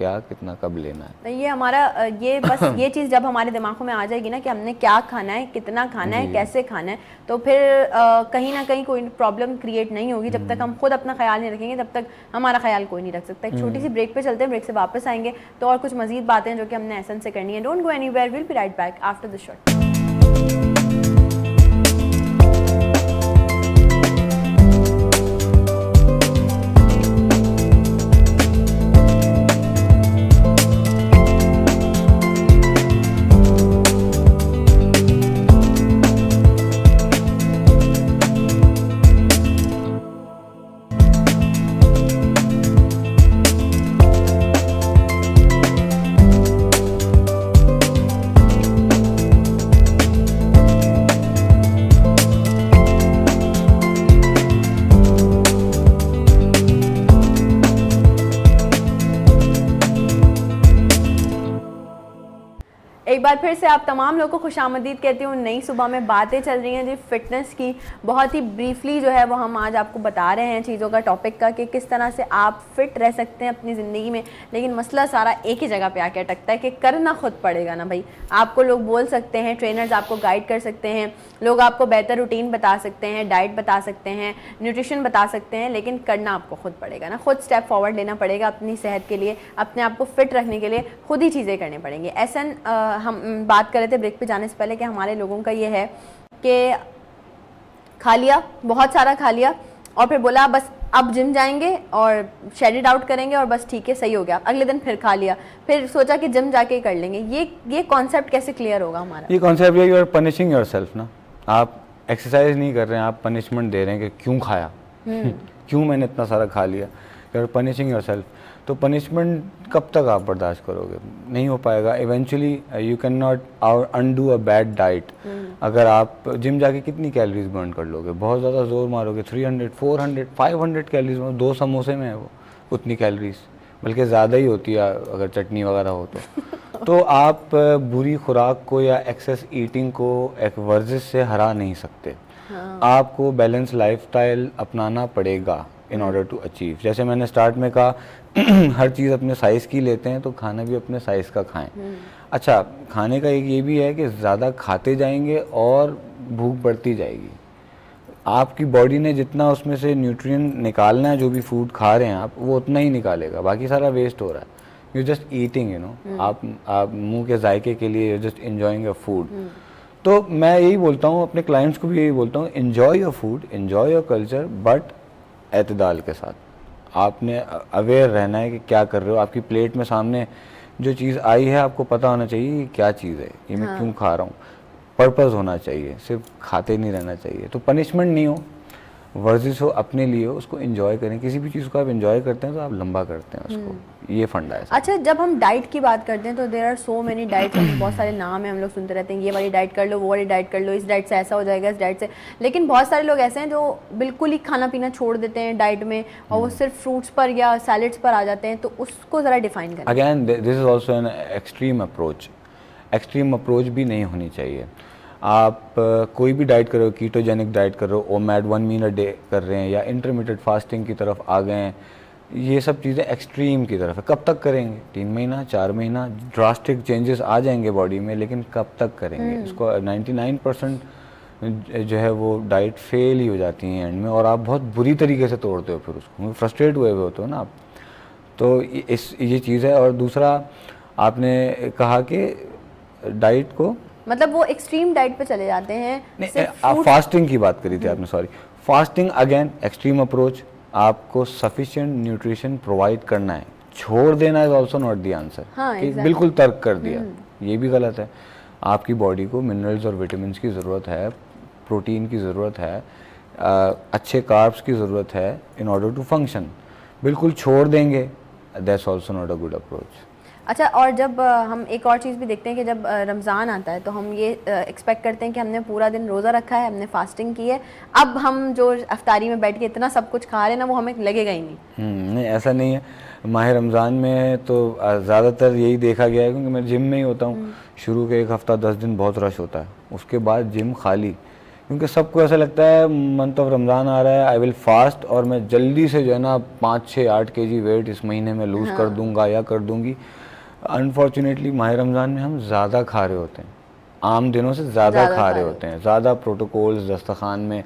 कब लेना है। ये हमारा ये बस ये चीज़ जब हमारे दिमागों में आ जाएगी ना कि हमने क्या खाना है, कितना खाना है, कैसे खाना है, तो फिर कहीं ना कहीं कोई प्रॉब्लम क्रिएट नहीं होगी। जब तक हम खुद अपना ख्याल नहीं रखेंगे तब तक हमारा ख्याल कोई नहीं रख सकता। एक छोटी सी ब्रेक पे चलते हैं, ब्रेक से वापस आएंगे तो और कुछ मजीद बातें जो कि हमने एसेंस से करनी है। Don't go anywhere, will be right back after this shot. एक बार फिर से आप तमाम लोगों को खुशामदीद कहती हूँ। नई सुबह में बातें चल रही हैं जी फिटनेस की, बहुत ही ब्रीफली जो है वो हम आज आपको बता रहे हैं चीज़ों का, टॉपिक का, कि किस तरह से आप फिट रह सकते हैं अपनी ज़िंदगी में। लेकिन मसला सारा एक ही जगह पे आके अटकता है कि करना खुद पड़ेगा ना भाई। आपको लोग बोल सकते हैं, ट्रेनर्स आपको गाइड कर सकते हैं, लोग आपको बेहतर रूटीन बता सकते हैं, डाइट बता सकते हैं, न्यूट्रिशन बता सकते हैं, लेकिन करना आपको खुद पड़ेगा ना। खुद स्टेप फॉरवर्ड लेना पड़ेगा अपनी सेहत के लिए, अपने आप को फिट रखने के लिए खुद ही चीज़ें करनी पड़ेंगी। ऐसा हम बात कर रहे थे ब्रेक पे जाने से पहले कि हमारे लोगों का ये है कि खा लिया, बहुत सारा खा लिया, और फिर बोला बस अब जिम जाएंगे और शेड आउट करेंगे और बस ठीक है, सही हो गया। अगले दिन फिर खा लिया, फिर सोचा कि जिम जाके ही कर लेंगे। ये कॉन्सेप्ट कैसे क्लियर होगा हमारा? ये कॉन्सेप्ट है, यू आर पनिशिंग योरसेल्फ ना। आप एक्सरसाइज नहीं कर रहे हैं, आप पनिशमेंट दे रहे हैं कि क्यों खाया, क्यों मैंने इतना सारा खा लिया। You are punishing yourself. तो पनिशमेंट कब तक आप बर्दाश्त करोगे? नहीं हो पाएगा। Eventually you can not undo a bad diet. अगर आप जिम जाके कितनी कैलोरीज बर्न कर लोगे? बहुत ज़्यादा जोर मारोगे, 300, 400, 500 कैलोरीज, 2 समोसे में है वो उतनी कैलोरीज, बल्कि ज़्यादा ही होती है अगर चटनी वगैरह हो तो आप बुरी खुराक को या एक्सेस ईटिंग को एक वर्जिश से हरा नहीं सकते। आपको बैलेंस लाइफस्टाइल अपनाना पड़ेगा इन ऑर्डर टू अचीव। जैसे मैंने स्टार्ट में कहा, हर चीज़ अपने साइज़ की लेते हैं तो खाना भी अपने साइज़ का खाएं। अच्छा, खाने का एक ये भी है कि ज़्यादा खाते जाएंगे और भूख बढ़ती जाएगी। आपकी बॉडी ने जितना उसमें से न्यूट्रिएंट निकालना है, जो भी फूड खा रहे हैं आप, वो उतना ही निकालेगा, बाकी सारा वेस्ट हो रहा है। You just eating, you know, आप मुंह के जायके के लिए you just enjoying your food. तो मैं यही बोलता हूँ अपने क्लाइंट्स को भी, यही बोलता हूँ, enjoy your food, enjoy your culture, but एतदाल के साथ। आपने अवेयर रहना है कि क्या कर रहे हो। आपकी प्लेट में सामने जो चीज़ आई है, आपको पता होना चाहिए कि क्या चीज़ है, ये मैं क्यों खा रहा हूँ। पर्पस होना चाहिए, सिर्फ खाते नहीं रहना चाहिए। तो पनिशमेंट नहीं हो, वर्जिश हो, अपने लिए हो, उसको एंजॉय करें। किसी भी चीज़ को आप एंजॉय करते हैं तो आप लंबा करते हैं उसको, ये फंडा है। अच्छा, जब हम डाइट की बात करते हैं तो there are so many diets, बहुत सारे नाम हैं, हम लोग सुनते रहते हैं, ये वाली डाइट कर लो, वो वाली डाइट कर लो, इस डाइट से ऐसा हो जाएगा, इस डाइट से। लेकिन बहुत सारे लोग ऐसे हैं जो बिल्कुल ही खाना पीना छोड़ देते हैं डाइट में, और वो सिर्फ फ्रूट्स पर या सैलड्स पर आ जाते हैं। तो उसको ज़रा डिफाइन करें। Again this is also an extreme approach. Extreme approach भी नहीं होनी चाहिए। आप कोई भी डाइट कर रहे हो, कीटोजेनिक डाइट कर रहे हो, ओमैड 1 मील अ डे कर रहे हैं या इंटरमीडिएट फास्टिंग की तरफ आ गए हैं, ये सब चीज़ें एक्सट्रीम की तरफ है। कब तक करेंगे? 3 महीना 4 महीना, ड्रास्टिक चेंजेस आ जाएंगे बॉडी में, लेकिन कब तक करेंगे? इसको 99% जो है वो डाइट फेल ही हो जाती है एंड में, और आप बहुत बुरी तरीके से तोड़ते हो, फिर उसको फ्रस्ट्रेट हुए होते हो ना आप। तो ये चीज़ है। और दूसरा आपने कहा कि डाइट को मतलब वो एक्सट्रीम डाइट पे चले जाते हैं। नहीं, आप फास्टिंग की बात करी थी आपने, sorry. Fasting again extreme approach, आपको सफिशिएंट न्यूट्रिशन प्रोवाइड करना है, छोड़ देना is also not the answer. exactly. बिल्कुल तर्क कर दिया, ये भी गलत है। आपकी बॉडी को मिनरल्स और विटामिन की ज़रूरत है, प्रोटीन की ज़रूरत है, अच्छे कार्ब्स की ज़रूरत है इन ऑर्डर टू फंक्शन। बिल्कुल छोड़ देंगे, that's also not a good approach. अच्छा, और जब हम एक और चीज़ भी देखते हैं कि जब रमज़ान आता है तो हम ये एक्सपेक्ट करते हैं कि हमने पूरा दिन रोज़ा रखा है, हमने फास्टिंग की है, अब हम जो अफ्तारी में बैठ के इतना सब कुछ खा रहे हैं ना, वो हमें लगेगा ही नहीं। नहीं, ऐसा नहीं है। माह रमज़ान में तो ज़्यादातर यही देखा गया है, क्योंकि मैं जिम में ही होता हूँ। शुरू के 1 हफ़्ता 10 दिन बहुत रश होता है, उसके बाद जिम खाली, क्योंकि सबको ऐसा लगता है मंथ ऑफ रमज़ान आ रहा है, आई विल फास्ट, और मैं जल्दी से जो है ना 5, 6, 8 kg वेट इस महीने में लूज़ कर दूंगा या कर दूंगी। अनफॉर्चुनेटली माह रमज़ान में हम ज़्यादा खा रहे होते हैं, आम दिनों से ज़्यादा खा रहे होते हैं, ज़्यादा प्रोटोकॉल्स दस्तरखान में।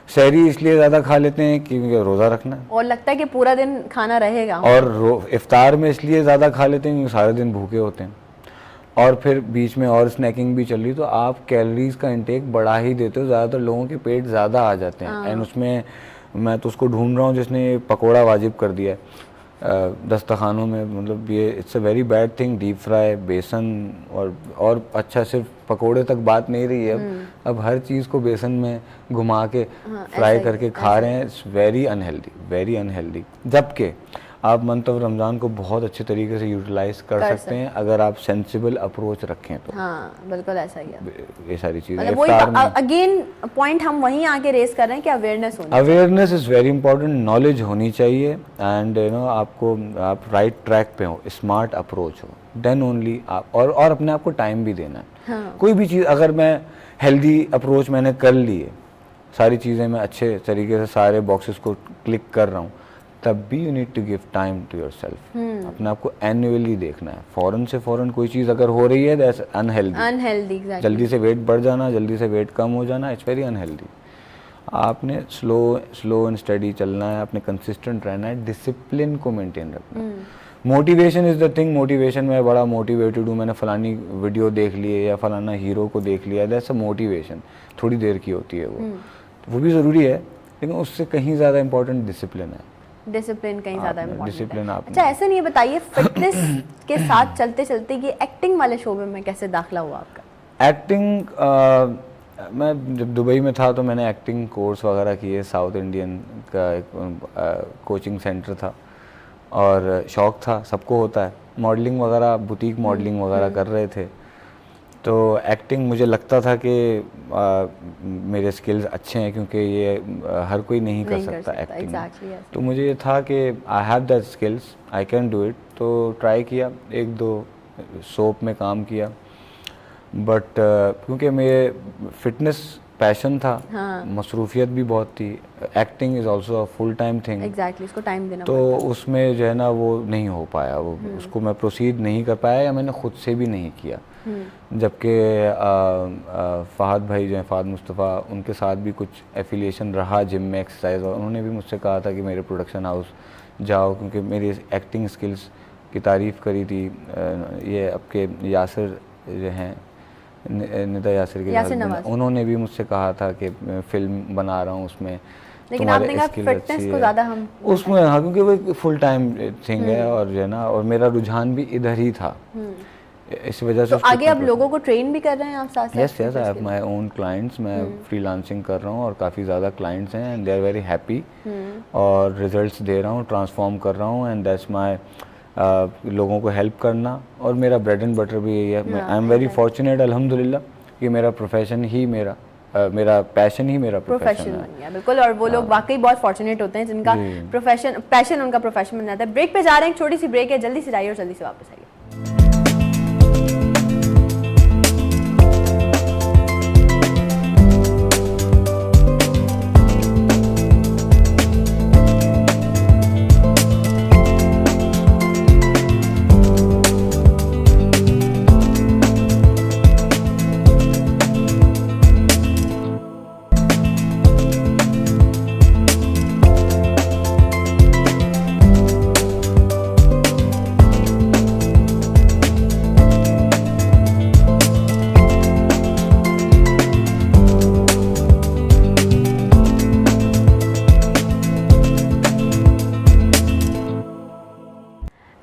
सहरी इसलिए ज़्यादा खा लेते हैं क्योंकि रोज़ा रखना है, और लगता है कि पूरा दिन खाना रहेगा, और इफ्तार में इसलिए ज़्यादा खा लेते हैं क्योंकि सारे दिन भूखे होते हैं, और फिर बीच में और स्नैकिंग भी चल रही, तो आप कैलोरीज का इंटेक बढ़ा ही देते हो। ज़्यादातर लोगों के पेट ज़्यादा आ जाते हैं, एंड उसमें मैं तो उसको ढूंढ रहा हूँ जिसने पकोड़ा वाजिब कर दिया है दस्तरखानों में। मतलब ये it's a very bad thing. Deep fry, बेसन, और अच्छा सिर्फ पकोड़े तक बात नहीं रही है, अब हर चीज़ को बेसन में घुमा के फ्राई करके खा रहे हैं। It's very unhealthy, very unhealthy. जबकि आप मंथ ऑफ रमज़ान को बहुत अच्छे तरीके से यूटिलाइज कर सकते हैं अगर आप सेंसिबल अप्रोच रखें तो। हाँ, बिल्कुल ऐसा ही है। ये सारी चीज़ें मतलब वही अगेन पॉइंट हम वहीं आके रेस कर रहे हैं कि अवेयरनेस होनी, awareness is very important, knowledge होनी चाहिए, एंड यू नो आप राइट ट्रैक पे हो, स्मार्ट अप्रोच हो, देन ओनली आप, और अपने आप को टाइम भी देना है। कोई भी चीज़, अगर मैं हेल्दी अप्रोच मैंने कर ली है, सारी चीज़ें मैं अच्छे तरीके से सारे बॉक्सेस को क्लिक कर रहा हूँ, तब भी you need to give time to yourself. अपने आप को एनुअली देखना है। फौरन से फौरन कोई चीज़ अगर हो रही है, दैट्स अनहेल्दी। exactly. जल्दी से वेट बढ़ जाना, जल्दी से वेट कम हो जाना, इट्स वेरी अनहेल्दी। आपने स्लो एंड स्टडी चलना है, आपने कंसिस्टेंट रहना है, डिसिप्लिन को मेंटेन रखना है। Motivation is the thing. Motivation में बड़ा मोटिवेटेड हूँ, मैंने फलानी वीडियो देख ली है या फलाना हीरो को देख लिया, दैट्स अ मोटिवेशन। थोड़ी देर की होती है वो भी ज़रूरी है, लेकिन उससे कहीं ज़्यादा इंपॉर्टेंट डिसिप्लिन है। डिसिप्लिन कहीं ज़्यादा इम्पोर्टेंट है। आपने अच्छा, ऐसा नहीं बताइए, फिटनेस के साथ चलते चलते ये एक्टिंग वाले शोबे में कैसे दाखिला हुआ आपका? एक्टिंग मैं जब दुबई में था तो मैंने एक्टिंग कोर्स वगैरह किए, साउथ इंडियन का एक कोचिंग सेंटर था, और शौक़ था, सबको होता है। मॉडलिंग वगैरह, बुटीक मॉडलिंग वगैरह कर रहे थे, तो एक्टिंग मुझे लगता था कि मेरे स्किल्स अच्छे हैं, क्योंकि ये हर कोई नहीं कर सकता एक्टिंग। exactly, yes. तो मुझे ये था कि I have that skills, I can do it. तो ट्राई किया, 1-2 सोप में काम किया, बट क्योंकि मेरे फिटनेस पैशन था, मसरूफियत भी बहुत थी, acting is also a full time thing. Exactly, इसको टाइम देना तो उसमें जो है ना वो नहीं हो पाया, वो उसको मैं प्रोसीड नहीं कर पाया, या मैंने खुद से भी नहीं किया। जबकि फ़हद भाई जो हैं, फ़हद मुस्तफ़ा, उनके साथ भी कुछ एफिलिएशन रहा जिम में, एक्सरसाइज, और उन्होंने भी मुझसे कहा था कि मेरे प्रोडक्शन हाउस जाओ, क्योंकि मेरी एक्टिंग स्किल्स की तारीफ़ करी थी ये आपके यासिर जो हैं, निदा यासिर के हस्बैंड, उन्होंने भी मुझसे कहा था कि मैं फिल्म बना रहा हूँ उसमें, लेकिन आपने कहा फिटनेस को ज़्यादा हम उसमें, हाँ, क्योंकि वो एक फुल टाइम थिंग है, और जो है ना, और मेरा रुझान भी इधर ही था, इस वजह से। तो आगे आप लोगों को ट्रेन भी कर रहे हैं आप साथ साथ? Yes, I have my own clients, मैं फ्रीलांसिंग कर रहा हूँ, और काफ़ी ज़्यादा क्लाइंट्स हैं, and they are very happy, और रिजल्ट्स दे रहा हूँ, ट्रांसफॉर्म कर रहा हूँ, एंड दैट्स माय लोगों को हेल्प करना, और मेरा ब्रेड एंड बटर भी यही है। आई एम वेरी फॉर्चुनेट, अल्हम्दुलिल्लाह, कि मेरा प्रोफेशन ही मेरा पैशन ही मेरा प्रोफेशन बन गया। बिल्कुल, और वो लोग वाकई बहुत फॉर्चुनेट होते हैं जिनका पैशन उनका प्रोफेशन बन जाता है। ब्रेक पे जा रहे हैं, छोटी सी ब्रेक है, जल्दी से जाइए और जल्दी से वापस आइए।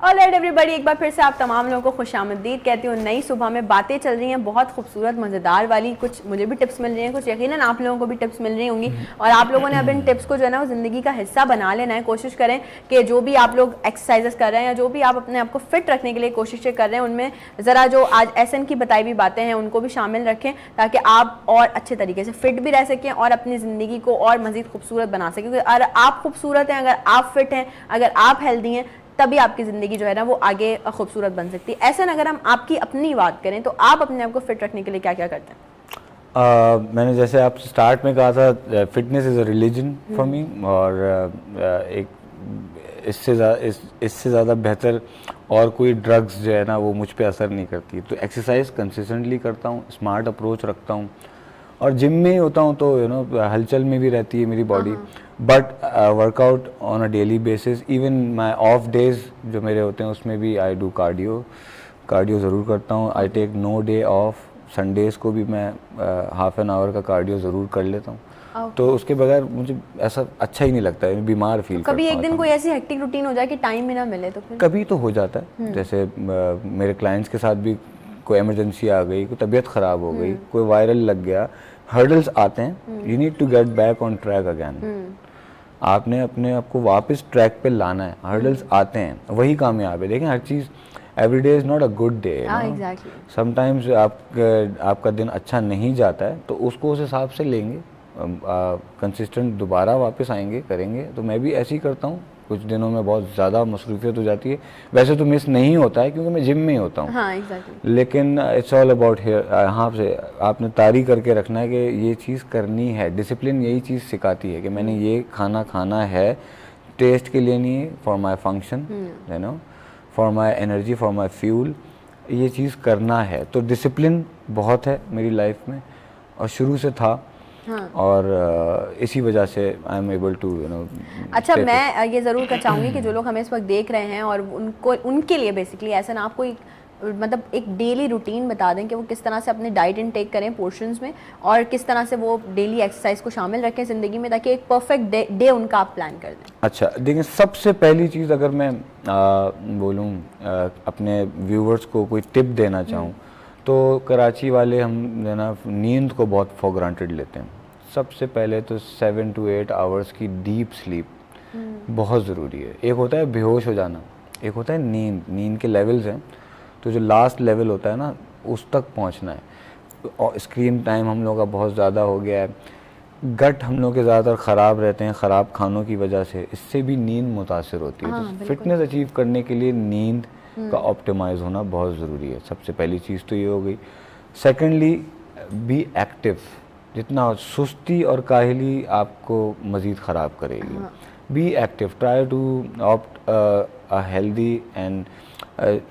ऑलराइट एवरीबॉडी, एक बार फिर से आप तमाम लोगों को खुशामदीद कहती हूँ। नई सुबह में बातें चल रही हैं बहुत खूबसूरत मज़ेदार वाली, कुछ मुझे भी टिप्स मिल रही हैं, कुछ यकीनन आप लोगों को भी टिप्स मिल रही होंगी। और आप लोगों ने अब इन टिप्स को जो है ना वो ज़िंदगी का हिस्सा बना लेना है। कोशिश करें कि जो भी आप लोग एक्सरसाइजेस कर रहे हैं या जो भी आप अपने आप को फिट रखने के लिए कोशिशें कर रहे हैं, उनमें ज़रा जो आज SN की बताई हुई बातें हैं उनको भी शामिल रखें, ताकि आप और अच्छे तरीके से फिट भी रह सकें और अपनी ज़िंदगी को और मज़ीद खूबसूरत बना सकें। क्योंकि अगर आप खूबसूरत हैं, अगर आप फिट हैं, अगर आप हेल्दी हैं, तभी आपकी ज़िंदगी जो है ना वो आगे खूबसूरत बन सकती है। ऐसा अगर हम आपकी अपनी बात करें तो आप अपने आप को फिट रखने के लिए क्या क्या करते हैं? मैंने जैसे आपसे स्टार्ट में कहा था, fitness is a religion for me, और एक इससे ज़्यादा बेहतर और कोई ड्रग्स जो है ना वो मुझ पे असर नहीं करती। तो एक्सरसाइज कंसिस्टेंटली करता हूँ, स्मार्ट अप्रोच रखता हूँ, और जिम में ही होता हूँ तो हलचल में भी रहती है मेरी body. But workout on a daily basis, even my of days जो मेरे होते हैं उसमें भी आई डू कार्डियो ज़रूर करता हूँ। I take no day off, Sundays को भी मैं हाफ एन आवर का कार्डियो ज़रूर कर लेता हूँ। तो उसके बगैर मुझे ऐसा अच्छा ही नहीं लगता है, बीमार फील करता हूँ। कभी एक दिन कोई ऐसी हेक्टिक रूटीन हो जाए कि टाइम भी ना मिले तो फिर? कभी तो हो जाता है, जैसे मेरे क्लाइंट्स के साथ भी कोई इमरजेंसी आ गई, कोई तबीयत ख़राब हो गई, कोई वायरल लग गया, हर्डल्स आते हैं। You need to get back on track again. आपने अपने आप को वापस ट्रैक पे लाना है। हर्डल्स आते हैं, वही कामयाब है। देखें, हर चीज़ every day is not a good day. Sometimes आपका दिन अच्छा नहीं जाता है, तो उसको उस हिसाब से लेंगे, कंसिस्टेंट दोबारा वापस आएंगे, करेंगे। तो मैं भी ऐसे ही करता हूँ। कुछ दिनों में बहुत ज़्यादा मसरूफियत हो जाती है, वैसे तो मिस नहीं होता है क्योंकि मैं जिम में ही होता हूँ। हाँ, exactly. लेकिन इट्स ऑल अबाउट हियर, यहाँ से आपने तारी करके रखना है कि ये चीज़ करनी है। डिसिप्लिन यही चीज़ सिखाती है कि मैंने ये खाना है, टेस्ट के लिए नहीं, for my function, you know, for my energy, for my fuel, ये चीज़ करना है। तो डिसिप्लिन बहुत है मेरी लाइफ में, और शुरू से था। हाँ। और इसी वजह से आई एम एबल टू अच्छा, मैं ये ज़रूर कर चाहूँगी कि जो लोग हमें इस वक्त देख रहे हैं और उनके लिए बेसिकली ऐसा ना, आपको एक डेली रूटीन बता दें कि वो किस तरह से अपनी डाइट इनटेक करें पोर्शंस में, और किस तरह से वो डेली एक्सरसाइज को शामिल रखें ज़िंदगी में, ताकि एक परफेक्ट डे उनका आप प्लान कर दें। अच्छा, देखिए, सबसे पहली चीज़ अगर मैं बोलूँ अपने व्यूवर्स को कोई टिप देना चाहूँ, तो कराची वाले हम ना नींद को बहुत फॉर ग्रांटेड लेते हैं। सबसे पहले तो 7 to 8 आवर्स की डीप स्लीप बहुत ज़रूरी है। एक होता है बेहोश हो जाना, एक होता है नींद के लेवल्स हैं। तो जो लास्ट लेवल होता है ना, उस तक पहुंचना है। और स्क्रीन टाइम हम लोगों का बहुत ज़्यादा हो गया है, गट हम लोग के ज़्यादातर ख़राब रहते हैं ख़राब खानों की वजह से, इससे भी नींद मुतासिर होती है। तो फिटनेस अचीव करने के लिए नींद का ऑप्टिमाइज़ होना बहुत ज़रूरी है। सबसे पहली चीज़ तो ये हो गई। Secondly, be active. जितना सुस्ती और काहली आपको मज़ीद ख़राब करेगी। Be active, try to opt a healthy and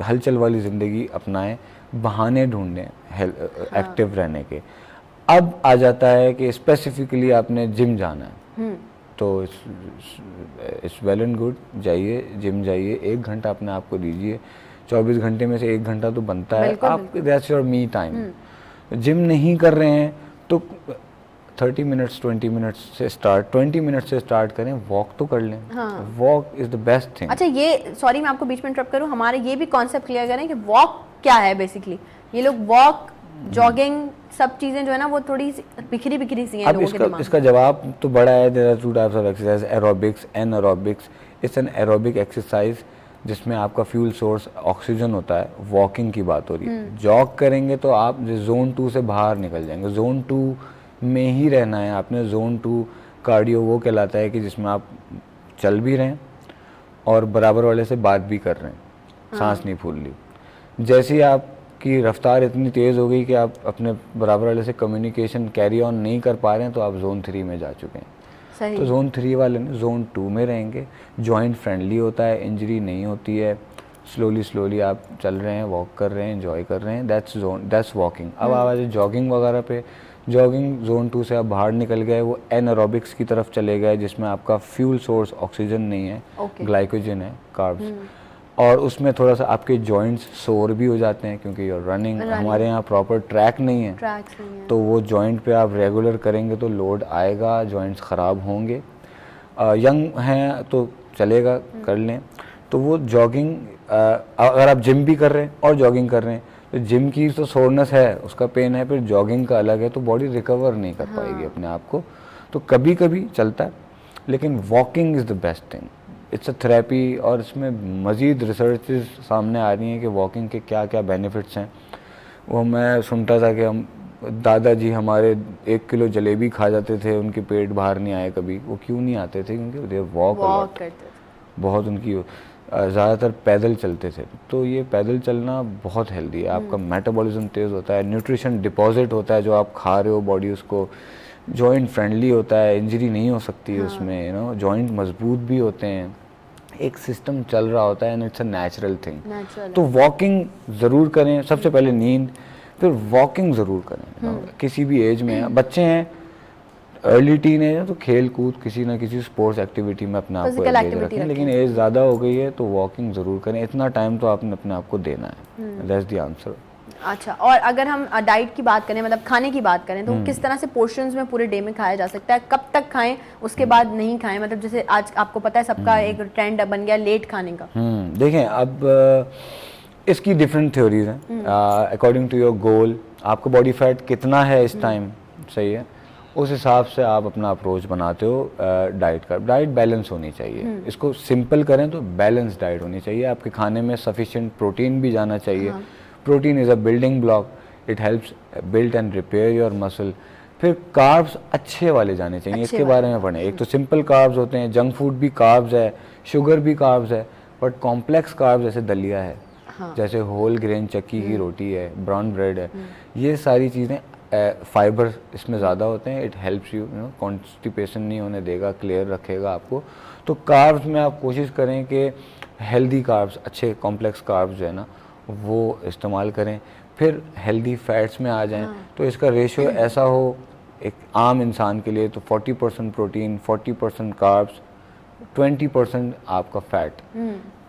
हलचल वाली ज़िंदगी अपनाएं, बहाने ढूंढें एक्टिव रहने के। अब आ जाता है कि स्पेसिफिकली आपने जिम जाना है, तो इट्स वेल एंड गुड, जाइए जिम जाइए, 1 घंटा अपने आप को दीजिए। 24 घंटे में से 1 घंटा तो बनता है आपके, that's your me time. Gym नहीं कर रहे हैं तो 30 मिनट्स 20 मिनट्स से स्टार्ट 20 मिनट्स से स्टार्ट करें, वॉक तो कर लें। Walk is the best thing. अच्छा, ये सॉरी मैं आपको बीच में इंटरप्ट करूं, हमारे ये भी कॉन्सेप्ट क्लियर करें कि वॉक क्या है बेसिकली। ये लोग वॉक, जॉगिंग, सब चीज़ें जो है ना वो थोड़ी बिखरी सी हैं लोगों के दिमाग में। इसका जवाब तो बड़ा है। There are 2 types of exercise, aerobics, anaerobics. It's an aerobic exercise जिसमें आपका फ्यूल सोर्स ऑक्सीजन होता है। वॉकिंग की बात हो रही है। जॉग करेंगे तो आप जोन 2 से बाहर निकल जाएंगे। जोन 2 में ही रहना है आपने। जोन 2 कार्डियो वो कहलाता है कि जिसमें आप चल भी रहे हैं और बराबर वाले से बात भी कर रहे हैं, सांस नहीं फूल ली। जैसे ही आपकी रफ्तार इतनी तेज़ हो गई कि आप अपने बराबर वाले से कम्युनिकेशन कैरी ऑन नहीं कर पा रहे हैं, तो आप जोन 3 में जा चुके हैं। सही। तो जोन 3 वाले में जोन 2 में रहेंगे। जॉइंट फ्रेंडली होता है, इंजरी नहीं होती है। स्लोली आप चल रहे हैं, वॉक कर रहे हैं, एंजॉय कर रहे हैं, दैट्स वॉकिंग। अब आ जाए जॉगिंग वगैरह पे। जॉगिंग जोन 2 से आप बाहर निकल गए, वो एनारोबिक्स की तरफ चले गए, जिसमें आपका फ्यूल सोर्स ऑक्सीजन नहीं है, ग्लाइकोजन है, कार्ब्स। और उसमें थोड़ा सा आपके जॉइंट्स सोर भी हो जाते हैं क्योंकि योर रनिंग। हमारे यहाँ प्रॉपर ट्रैक नहीं है, तो वो जॉइंट पे आप रेगुलर करेंगे तो लोड आएगा, जॉइंट्स ख़राब होंगे। यंग हैं तो चलेगा, कर लें। तो वो जॉगिंग, अगर आप जिम भी कर रहे हैं और जॉगिंग कर रहे हैं तो जिम की तो सोरनेस है, उसका पेन है, फिर जॉगिंग का अलग है, तो बॉडी रिकवर नहीं कर पाएगी अपने आप को। तो कभी कभी चलता है, लेकिन walking is the best thing, it's a therapy. और इसमें मज़ीद रिसर्चेस सामने आ रही हैं कि वॉकिंग के क्या क्या बेनिफिट्स हैं। वो मैं सुनता था कि हम दादाजी हमारे 1 किलो जलेबी खा जाते थे, उनके पेट बाहर नहीं आए कभी। वो क्यों नहीं आते थे? क्योंकि दे वॉक करते थे, बहुत उनकी ज़्यादातर पैदल चलते थे। तो ये पैदल चलना बहुत हेल्दी है, आपका मेटाबॉलिज्म तेज़ होता है, न्यूट्रिशन डिपॉजिट होता है जो आप खा रहे हो, बॉडी उसको जॉइंट फ्रेंडली होता है, इंजरी नहीं हो सकती है उसमें, यू नो, जॉइंट मजबूत भी होते हैं, एक सिस्टम चल रहा होता है and it's a natural thing. तो वॉकिंग ज़रूर करें, सबसे पहले नींद, फिर वॉकिंग ज़रूर करें। किसी भी एज में बच्चे हैं, अर्ली टीन एज है, तो खेल कूद किसी ना किसी स्पोर्ट्स एक्टिविटी में अपने आप को एंगेज रखें। लेकिन एज ज़्यादा हो गई है तो वॉकिंग ज़रूर करें, इतना टाइम तो आपने अपने आप को देना है। That's the answer. अच्छा, और अगर हम डाइट की बात करें, मतलब खाने की बात करें, तो किस तरह से पोर्शंस में पूरे डे में खाया जा सकता है? कब तक खाएं, उसके बाद नहीं खाएं? मतलब जैसे आज आपको पता है सबका एक ट्रेंड बन गया लेट खाने का। देखें, अब इसकी डिफरेंट थ्योरीज हैं अकॉर्डिंग टू योर गोल। आपका बॉडी फैट कितना है इस टाइम, सही है, उस हिसाब से आप अपना अप्रोच बनाते हो डाइट का। डाइट बैलेंस होनी चाहिए, इसको सिंपल करें तो बैलेंस डाइट होनी चाहिए। आपके खाने में सफिशिएंट प्रोटीन भी जाना चाहिए। Protein is a building block, it helps build and repair your muscle. फिर कार्ब्स अच्छे वाले जाने चाहिए, इसके बारे में पढ़ें। एक तो सिंपल कार्ब्स होते हैं, जंक फूड भी कार्ब्स है, शुगर भी कार्ब्स है, बट कॉम्प्लेक्स कार्ब्स जैसे दलिया है, जैसे होल ग्रेन चक्की की रोटी है, ब्राउन ब्रेड है, ये सारी चीज़ें फाइबर इसमें ज़्यादा होते हैं। It helps you know constipation नहीं होने देगा, क्लियर रखेगा आपको। तो कार्ब्स में आप कोशिश करें कि हेल्दी कार्ब्स, अच्छे कॉम्प्लेक्स कार्ब्स जो है ना, वो इस्तेमाल करें। फिर हेल्दी फैट्स में आ जाएं, तो इसका रेशियो ऐसा हो एक आम इंसान के लिए तो 40% प्रोटीन, 40% कार्ब्स, 20% आपका फैट।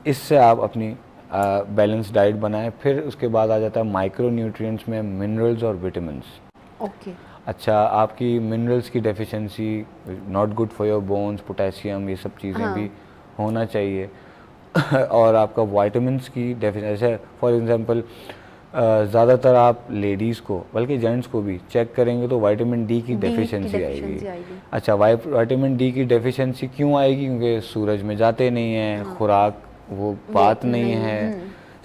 इससे आप अपनी बैलेंस डाइट बनाएं। फिर उसके बाद आ जाता है माइक्रो न्यूट्रिएंट्स में मिनरल्स और विटामिन्स। ओके, अच्छा, आपकी मिनरल्स की deficiency not good for your bones, potassium, ये सब चीज़ें भी होना चाहिए। और आपका विटामिन्स की डेफिशिएंसी, फॉर एग्जांपल ज़्यादातर आप लेडीज़ को, बल्कि जेंट्स को भी चेक करेंगे तो विटामिन डी की डेफिशिएंसी आएगी। अच्छा, विटामिन डी की डेफिशिएंसी क्यों आएगी? क्योंकि सूरज में जाते नहीं हैं, खुराक वो बात नहीं है,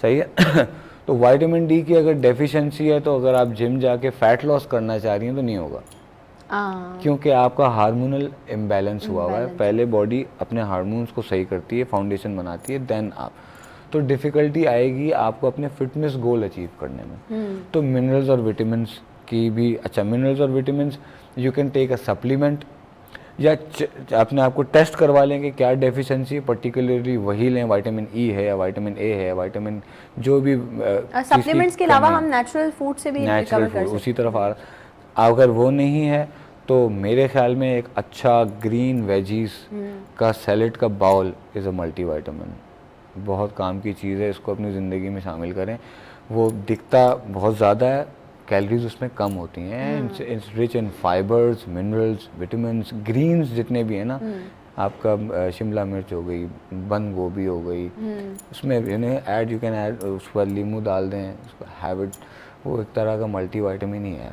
सही है। तो विटामिन डी की अगर डेफिशिएंसी है तो अगर आप जिम जाके फैट लॉस करना चाह रही हैं तो नहीं होगा, क्योंकि आपका हार्मोनल इम्बैलेंस हुआ है। पहले बॉडी अपने हार्मोन्स को सही करती है, फाउंडेशन बनाती है, देन आप, तो डिफ़िकल्टी आएगी आपको अपने फिटनेस गोल अचीव करने में। तो मिनरल्स और विटामिन्स की भी, अच्छा, मिनरल्स और vitamins you can take a supplement, या अपने आप को टेस्ट करवा लेंगे क्या डेफिशिएंसी है, पर्टिकुलरली वही लें, विटामिन ई है या विटामिन ए है, विटामिन जो भी सप्लीमेंट्स के अलावा हम नेचुरल फूड से भी रिकवर कर सकते हैं। उसी तरफ अगर वो नहीं है तो मेरे ख्याल में एक अच्छा ग्रीन वेजीज का सैलेड का बाउल इज़ अ मल्टीविटामिन, बहुत काम की चीज़ है, इसको अपनी ज़िंदगी में शामिल करें। वो दिखता बहुत ज़्यादा है, कैलोरीज उसमें कम होती हैं, it's rich in fibres, minerals, vitamins, greens जितने भी हैं ना, आपका शिमला मिर्च हो गई, बंद गोभी हो गई, उसमें ऐड, यू कैन ऐड, उस पर लीमू डाल दें, उसको हैबिट, वो एक तरह का मल्टीविटामिन ही है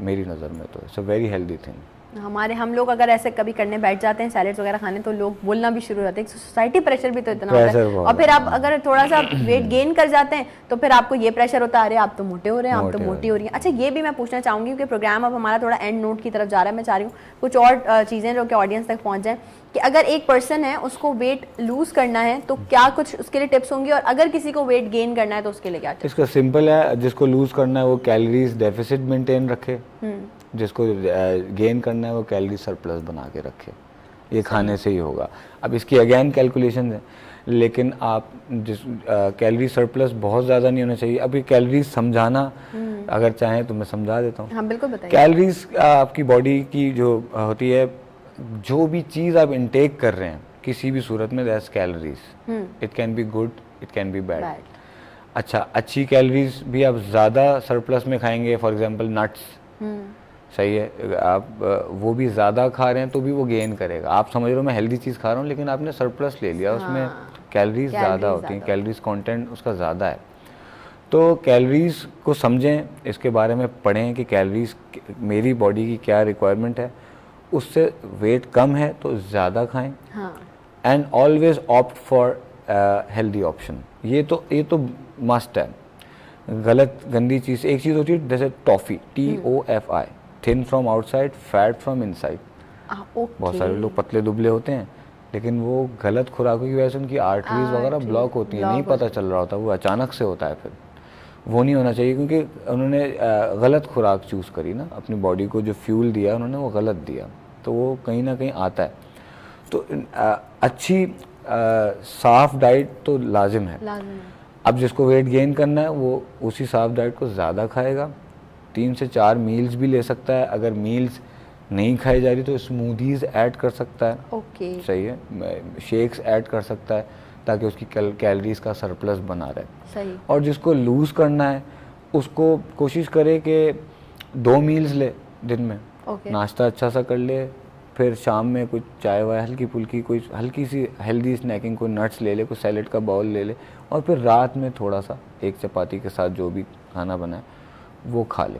मेरी नज़र में। तो it's a very healthy thing. हम लोग अगर ऐसे कभी करने बैठ जाते हैं सैलेड्स वगैरह खाने, तो लोग बोलना भी शुरू हो जाते हैं। सोसाइटी प्रेशर भी तो इतना होता है, और फिर आप अगर थोड़ा सा वेट गेन कर जाते हैं तो फिर आपको ये प्रेशर होता है, अरे आप तो मोटे हो रहे हैं, आप तो मोटी हो रही हैं। अच्छा, ये भी मैं पूछना चाहूँगी क्योंकि प्रोग्राम अब हमारा थोड़ा एंड नोट की तरफ जा रहा है, मैं चाह रही हूँ कुछ और चीज़ें जो कि ऑडियंस तक पहुँच जाएँ, कि अगर एक पर्सन है उसको वेट लूज़ करना है तो क्या कुछ उसके लिए टिप्स होंगी, और अगर किसी को वेट गेन करना है तो उसके लिए क्या टिप्स? इसका सिंपल है, जिसको लूज़ करना है वो कैलोरीज डेफिसिट मेंटेन रखे, जिसको गेन करना है वो कैलोरी सरप्लस बना के रखे, ये खाने से ही होगा। अब इसकी अगेन कैलकुलेशन है, लेकिन आप जिस कैलोरी सरप्लस बहुत ज़्यादा नहीं होना चाहिए। अभी कैलोरीज समझाना अगर चाहें तो मैं समझा देता हूँ। हाँ, बिल्कुल बताइए। कैलोरीज आपकी बॉडी की जो होती है, जो भी चीज़ आप इनटेक कर रहे हैं किसी भी सूरत में, that's calories. It can be good, it can be bad. अच्छा, अच्छी कैलोरीज भी आप ज़्यादा सरप्लस में खाएंगे, फॉर एग्जांपल नट्स, सही है, आप वो भी ज़्यादा खा रहे हैं तो भी वो गेन करेगा। आप समझ रहे हो मैं हेल्दी चीज़ खा रहा हूँ, लेकिन आपने सरप्लस ले लिया, उसमें कैलोरीज ज़्यादा होती हैं, कैलोरीज कंटेंट उसका ज़्यादा है। तो कैलोरीज को समझें, इसके बारे में पढ़ें कि कैलोरीज मेरी बॉडी की क्या रिक्वायरमेंट है, उससे वेट कम है तो ज़्यादा खाएं। हाँ। And always opt for healthy option. ये तो मस्ट है। गलत गंदी चीज़, एक चीज़ होती है जैसे toffee, TOFI, thin from outside, fat from inside. बहुत सारे लोग पतले दुबले होते हैं, लेकिन वो गलत खुराकों की वजह से उनकी आर्टरीज वगैरह ब्लॉक होती हैं, नहीं पता चल रहा होता, वो अचानक से होता है। फिर वो नहीं होना चाहिए, क्योंकि उन्होंने गलत खुराक चूज़ करी ना, अपनी बॉडी को जो फ्यूल दिया उन्होंने वो गलत दिया, तो वो कहीं ना कहीं आता है। तो अच्छी साफ डाइट तो लाजिम है। अब जिसको वेट गेन करना है वो उसी साफ डाइट को ज़्यादा खाएगा, 3 से 4 मील्स भी ले सकता है। अगर मील्स नहीं खाई जा रही तो स्मूदीज़ ऐड कर सकता है। ओके। सही है, शेक्स ऐड कर सकता है ताकि उसकी कैलोरीज का सरप्लस बना रहे। सही। और जिसको लूज़ करना है उसको कोशिश करे कि 2 मील्स ले दिन में। नाश्ता अच्छा सा कर ले, फिर शाम में कुछ चाय वाय हल्की फुल्की, कोई हल्की सी हेल्दी स्नैकिंग, कोई नट्स ले ले, कोई सैलेड का बाउल ले ले, और फिर रात में थोड़ा सा एक चपाती के साथ जो भी खाना बनाए वो खा ले।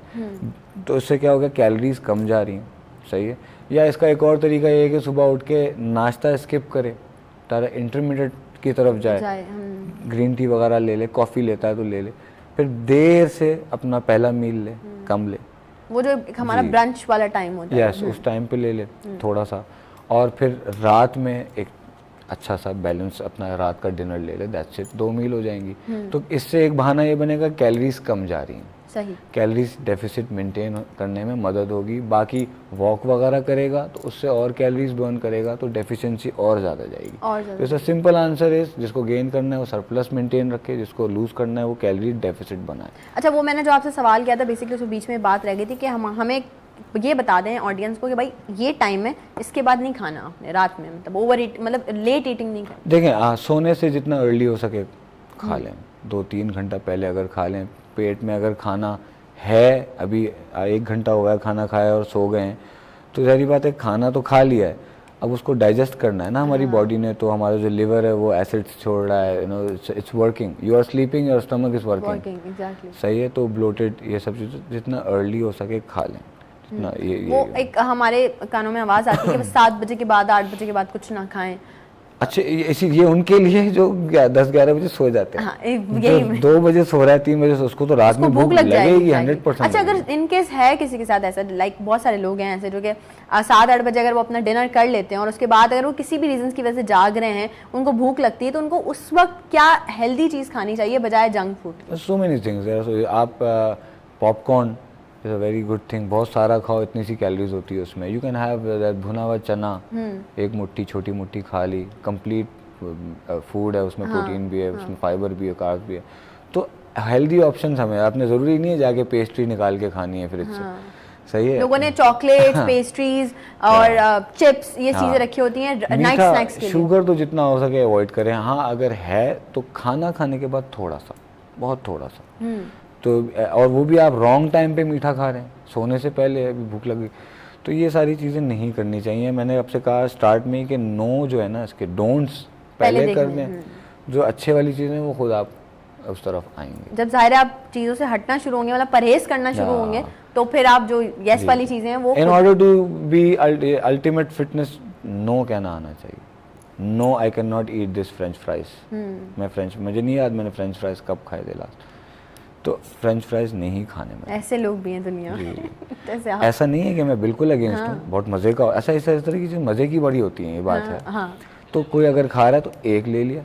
तो इससे क्या होगा, कैलोरीज कम जा रही हैं। सही है। या इसका एक और तरीका ये है कि सुबह उठ के नाश्ता स्किप करे, तारा इंटरमीडिएट की तरफ जाए, ग्रीन टी वगैरह ले ले, कॉफ़ी लेता है तो ले ले, फिर देर से अपना पहला मील ले, कम ले, वो जो हमारा ब्रंच वाला टाइम होता है, यस, उस टाइम पे ले ले थोड़ा सा, और फिर रात में एक अच्छा सा बैलेंस अपना रात का डिनर ले ले, दैट्स इट, 2 मील हो जाएंगी। तो इससे एक बहाना ये बनेगा कैलोरीज कम जा रही हैं। सही। कैलोरीज डेफिसिट मेंटेन करने में मदद होगी। बाकी वॉक वगैरह करेगा तो उससे और कैलोरीज बर्न करेगा, तो डेफिशिएंसी और ज़्यादा जाएगी। तो इसका सिंपल आंसर है, जिसको गेन करना है वो सरप्लस मेंटेन रखे, जिसको लूज़ करना है वो कैलोरी डेफिसिट बनाए। अच्छा, वो मैंने जो आपसे सवाल किया था बेसिकली उसमें बीच में बात रह गई थी कि हमें ये बता दें ऑडियंस को कि भाई ये टाइम है, इसके बाद नहीं खाना आपने रात में, मतलब ओवर ईट, मतलब लेट ईटिंग नहीं करनी। देखें, सोने से जितना अर्ली हो सके खा लें, 2-3 घंटा पहले अगर खा लें। पेट में अगर खाना है, अभी 1 घंटा हो गया खाना खाया और सो गए हैं, तो सारी बात है, खाना तो खा लिया है, अब उसको डाइजेस्ट करना है ना हमारी बॉडी ने। तो हमारा जो लिवर है वो एसिड्स छोड़ रहा है, it's working, you are sleeping, your stomach is working. सही है। तो ब्लोटेड ये सब चीज़ें जितना अर्ली हो सके खा लें। वो एक हमारे कानों में आवाज़ आती है कि 7 बजे के बाद, 8 बजे के बाद कुछ ना खाएं। अच्छा, ये उनके लिए जो 10-11 बजे सो जाते हैं। हाँ, जो 2 बजे सो रहा है, 3 बजे, उसको तो रात में भूख लगेगी 100%। अच्छा, अगर इन केस है किसी के साथ ऐसा, लाइक बहुत सारे लोग हैं ऐसे जो कि 7-8 बजे अगर वो अपना डिनर कर लेते हैं और उसके बाद अगर वो किसी भी रीजन की वजह से जाग रहे हैं, उनको भूख लगती है, तो उनको उस वक्त क्या हेल्दी चीज़ खानी चाहिए बजाय junk food? So many things. आप popcorn is a very good thing, बहुत सारा खाओ, इतनी सी कैलोरीज होती है उसमें। यू कैन हैव दैट भुना हुआ चना, एक मुट्ठी, छोटी मुट्ठी खा ली, कंप्लीट फूड है उसमें। प्रोटीन भी है उसमें, फाइबर भी है, कार्ब भी है। तो हेल्दी ऑप्शंस हमें, आपने ज़रूरी नहीं है जाके पेस्ट्री निकाल के खानी है फ्रिज से। सही है। लोगों ने चॉकलेट, पेस्ट्रीज और चिप्स ये चीज़ें रखी होती हैं नाइट स्नैक्स के लिए। शुगर तो जितना हो सके अवॉइड करें। हाँ, अगर है तो खाना खाने के बाद थोड़ा सा, बहुत थोड़ा सा, तो, और वो भी आप रॉन्ग टाइम पे मीठा खा रहे हैं, सोने से पहले अभी भूख लगी, तो ये सारी चीज़ें नहीं करनी चाहिए। मैंने आपसे कहा स्टार्ट में कि नो जो है ना, इसके डोंट्स पहले करने, जो अच्छे वाली चीज़ें वो खुद आप उस तरफ आएंगे। जब ज़ाहिर आप चीज़ों से हटना शुरू होंगे, मतलब परहेज करना शुरू होंगे, तो फिर आप जो यस वाली चीज़ें हैं वो, in order to be ultimate fitness, no कहना आना चाहिए। No, I can not eat this French fries. मुझे नहीं याद मैंने फ्रेंच फ्राइज कब खाए थे लास्ट, तो फ्रेंच फ्राइज नहीं खाने में। ऐसे लोग भी हैं दुनिया में। ऐसा नहीं है कि मैं बिल्कुल अगेंस्ट हूँ, बहुत मज़े का, ऐसा इस तरह की चीज़ मज़े की बड़ी होती है, ये बात है। तो कोई अगर खा रहा है तो एक ले लिया,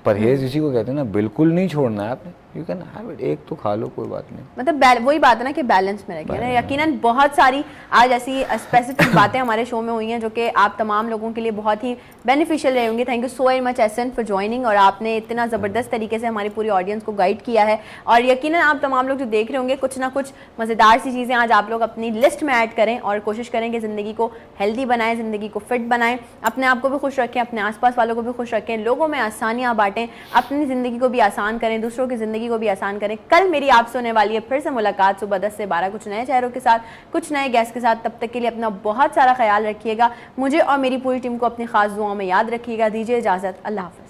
परहेज इसी को कहते हैं ना, बिल्कुल नहीं छोड़ना है आपने, यू कैन हैव इट, एक तो खा लो, कोई बात नहीं। मतलब वही बात है ना कि बैलेंस में रखें ना। यकीनन बहुत सारी आज ऐसी स्पेसिफिक बातें हमारे शो में हुई हैं जो कि आप तमाम लोगों के लिए बहुत ही बेनिफिशियल रहे होंगे। Thank you so very much Ehsan for joining, और आपने इतना ज़बरदस्त तरीके से हमारी पूरी ऑडियंस को गाइड किया है। और यकीनन आप तमाम लोग जो देख रहे होंगे, कुछ ना कुछ मज़ेदार सी चीज़ें आज आप लोग अपनी लिस्ट में ऐड करें और कोशिश करें कि ज़िंदगी को हेल्दी बनाएं, ज़िंदगी को फिट बनाएं, अपने आप को भी खुश रखें, अपने आसपास वालों को भी खुश रखें, लोगों में आसानियाँ बांटें, अपनी ज़िंदगी को भी आसान करें, दूसरों की ज़िंदगी को भी आसान करें। कल मेरी आपसे होने वाली है फिर से मुलाकात सुबह 10 से 12 कुछ नए चेहरों के साथ, कुछ नए गेस्ट के साथ। तब तक के लिए अपना बहुत सारा ख्याल रखिएगा, मुझे और मेरी पूरी टीम को अपनी खास दुआओं में याद रखिएगा। दीजिए इजाज़त, अल्लाह हाफ़िज़।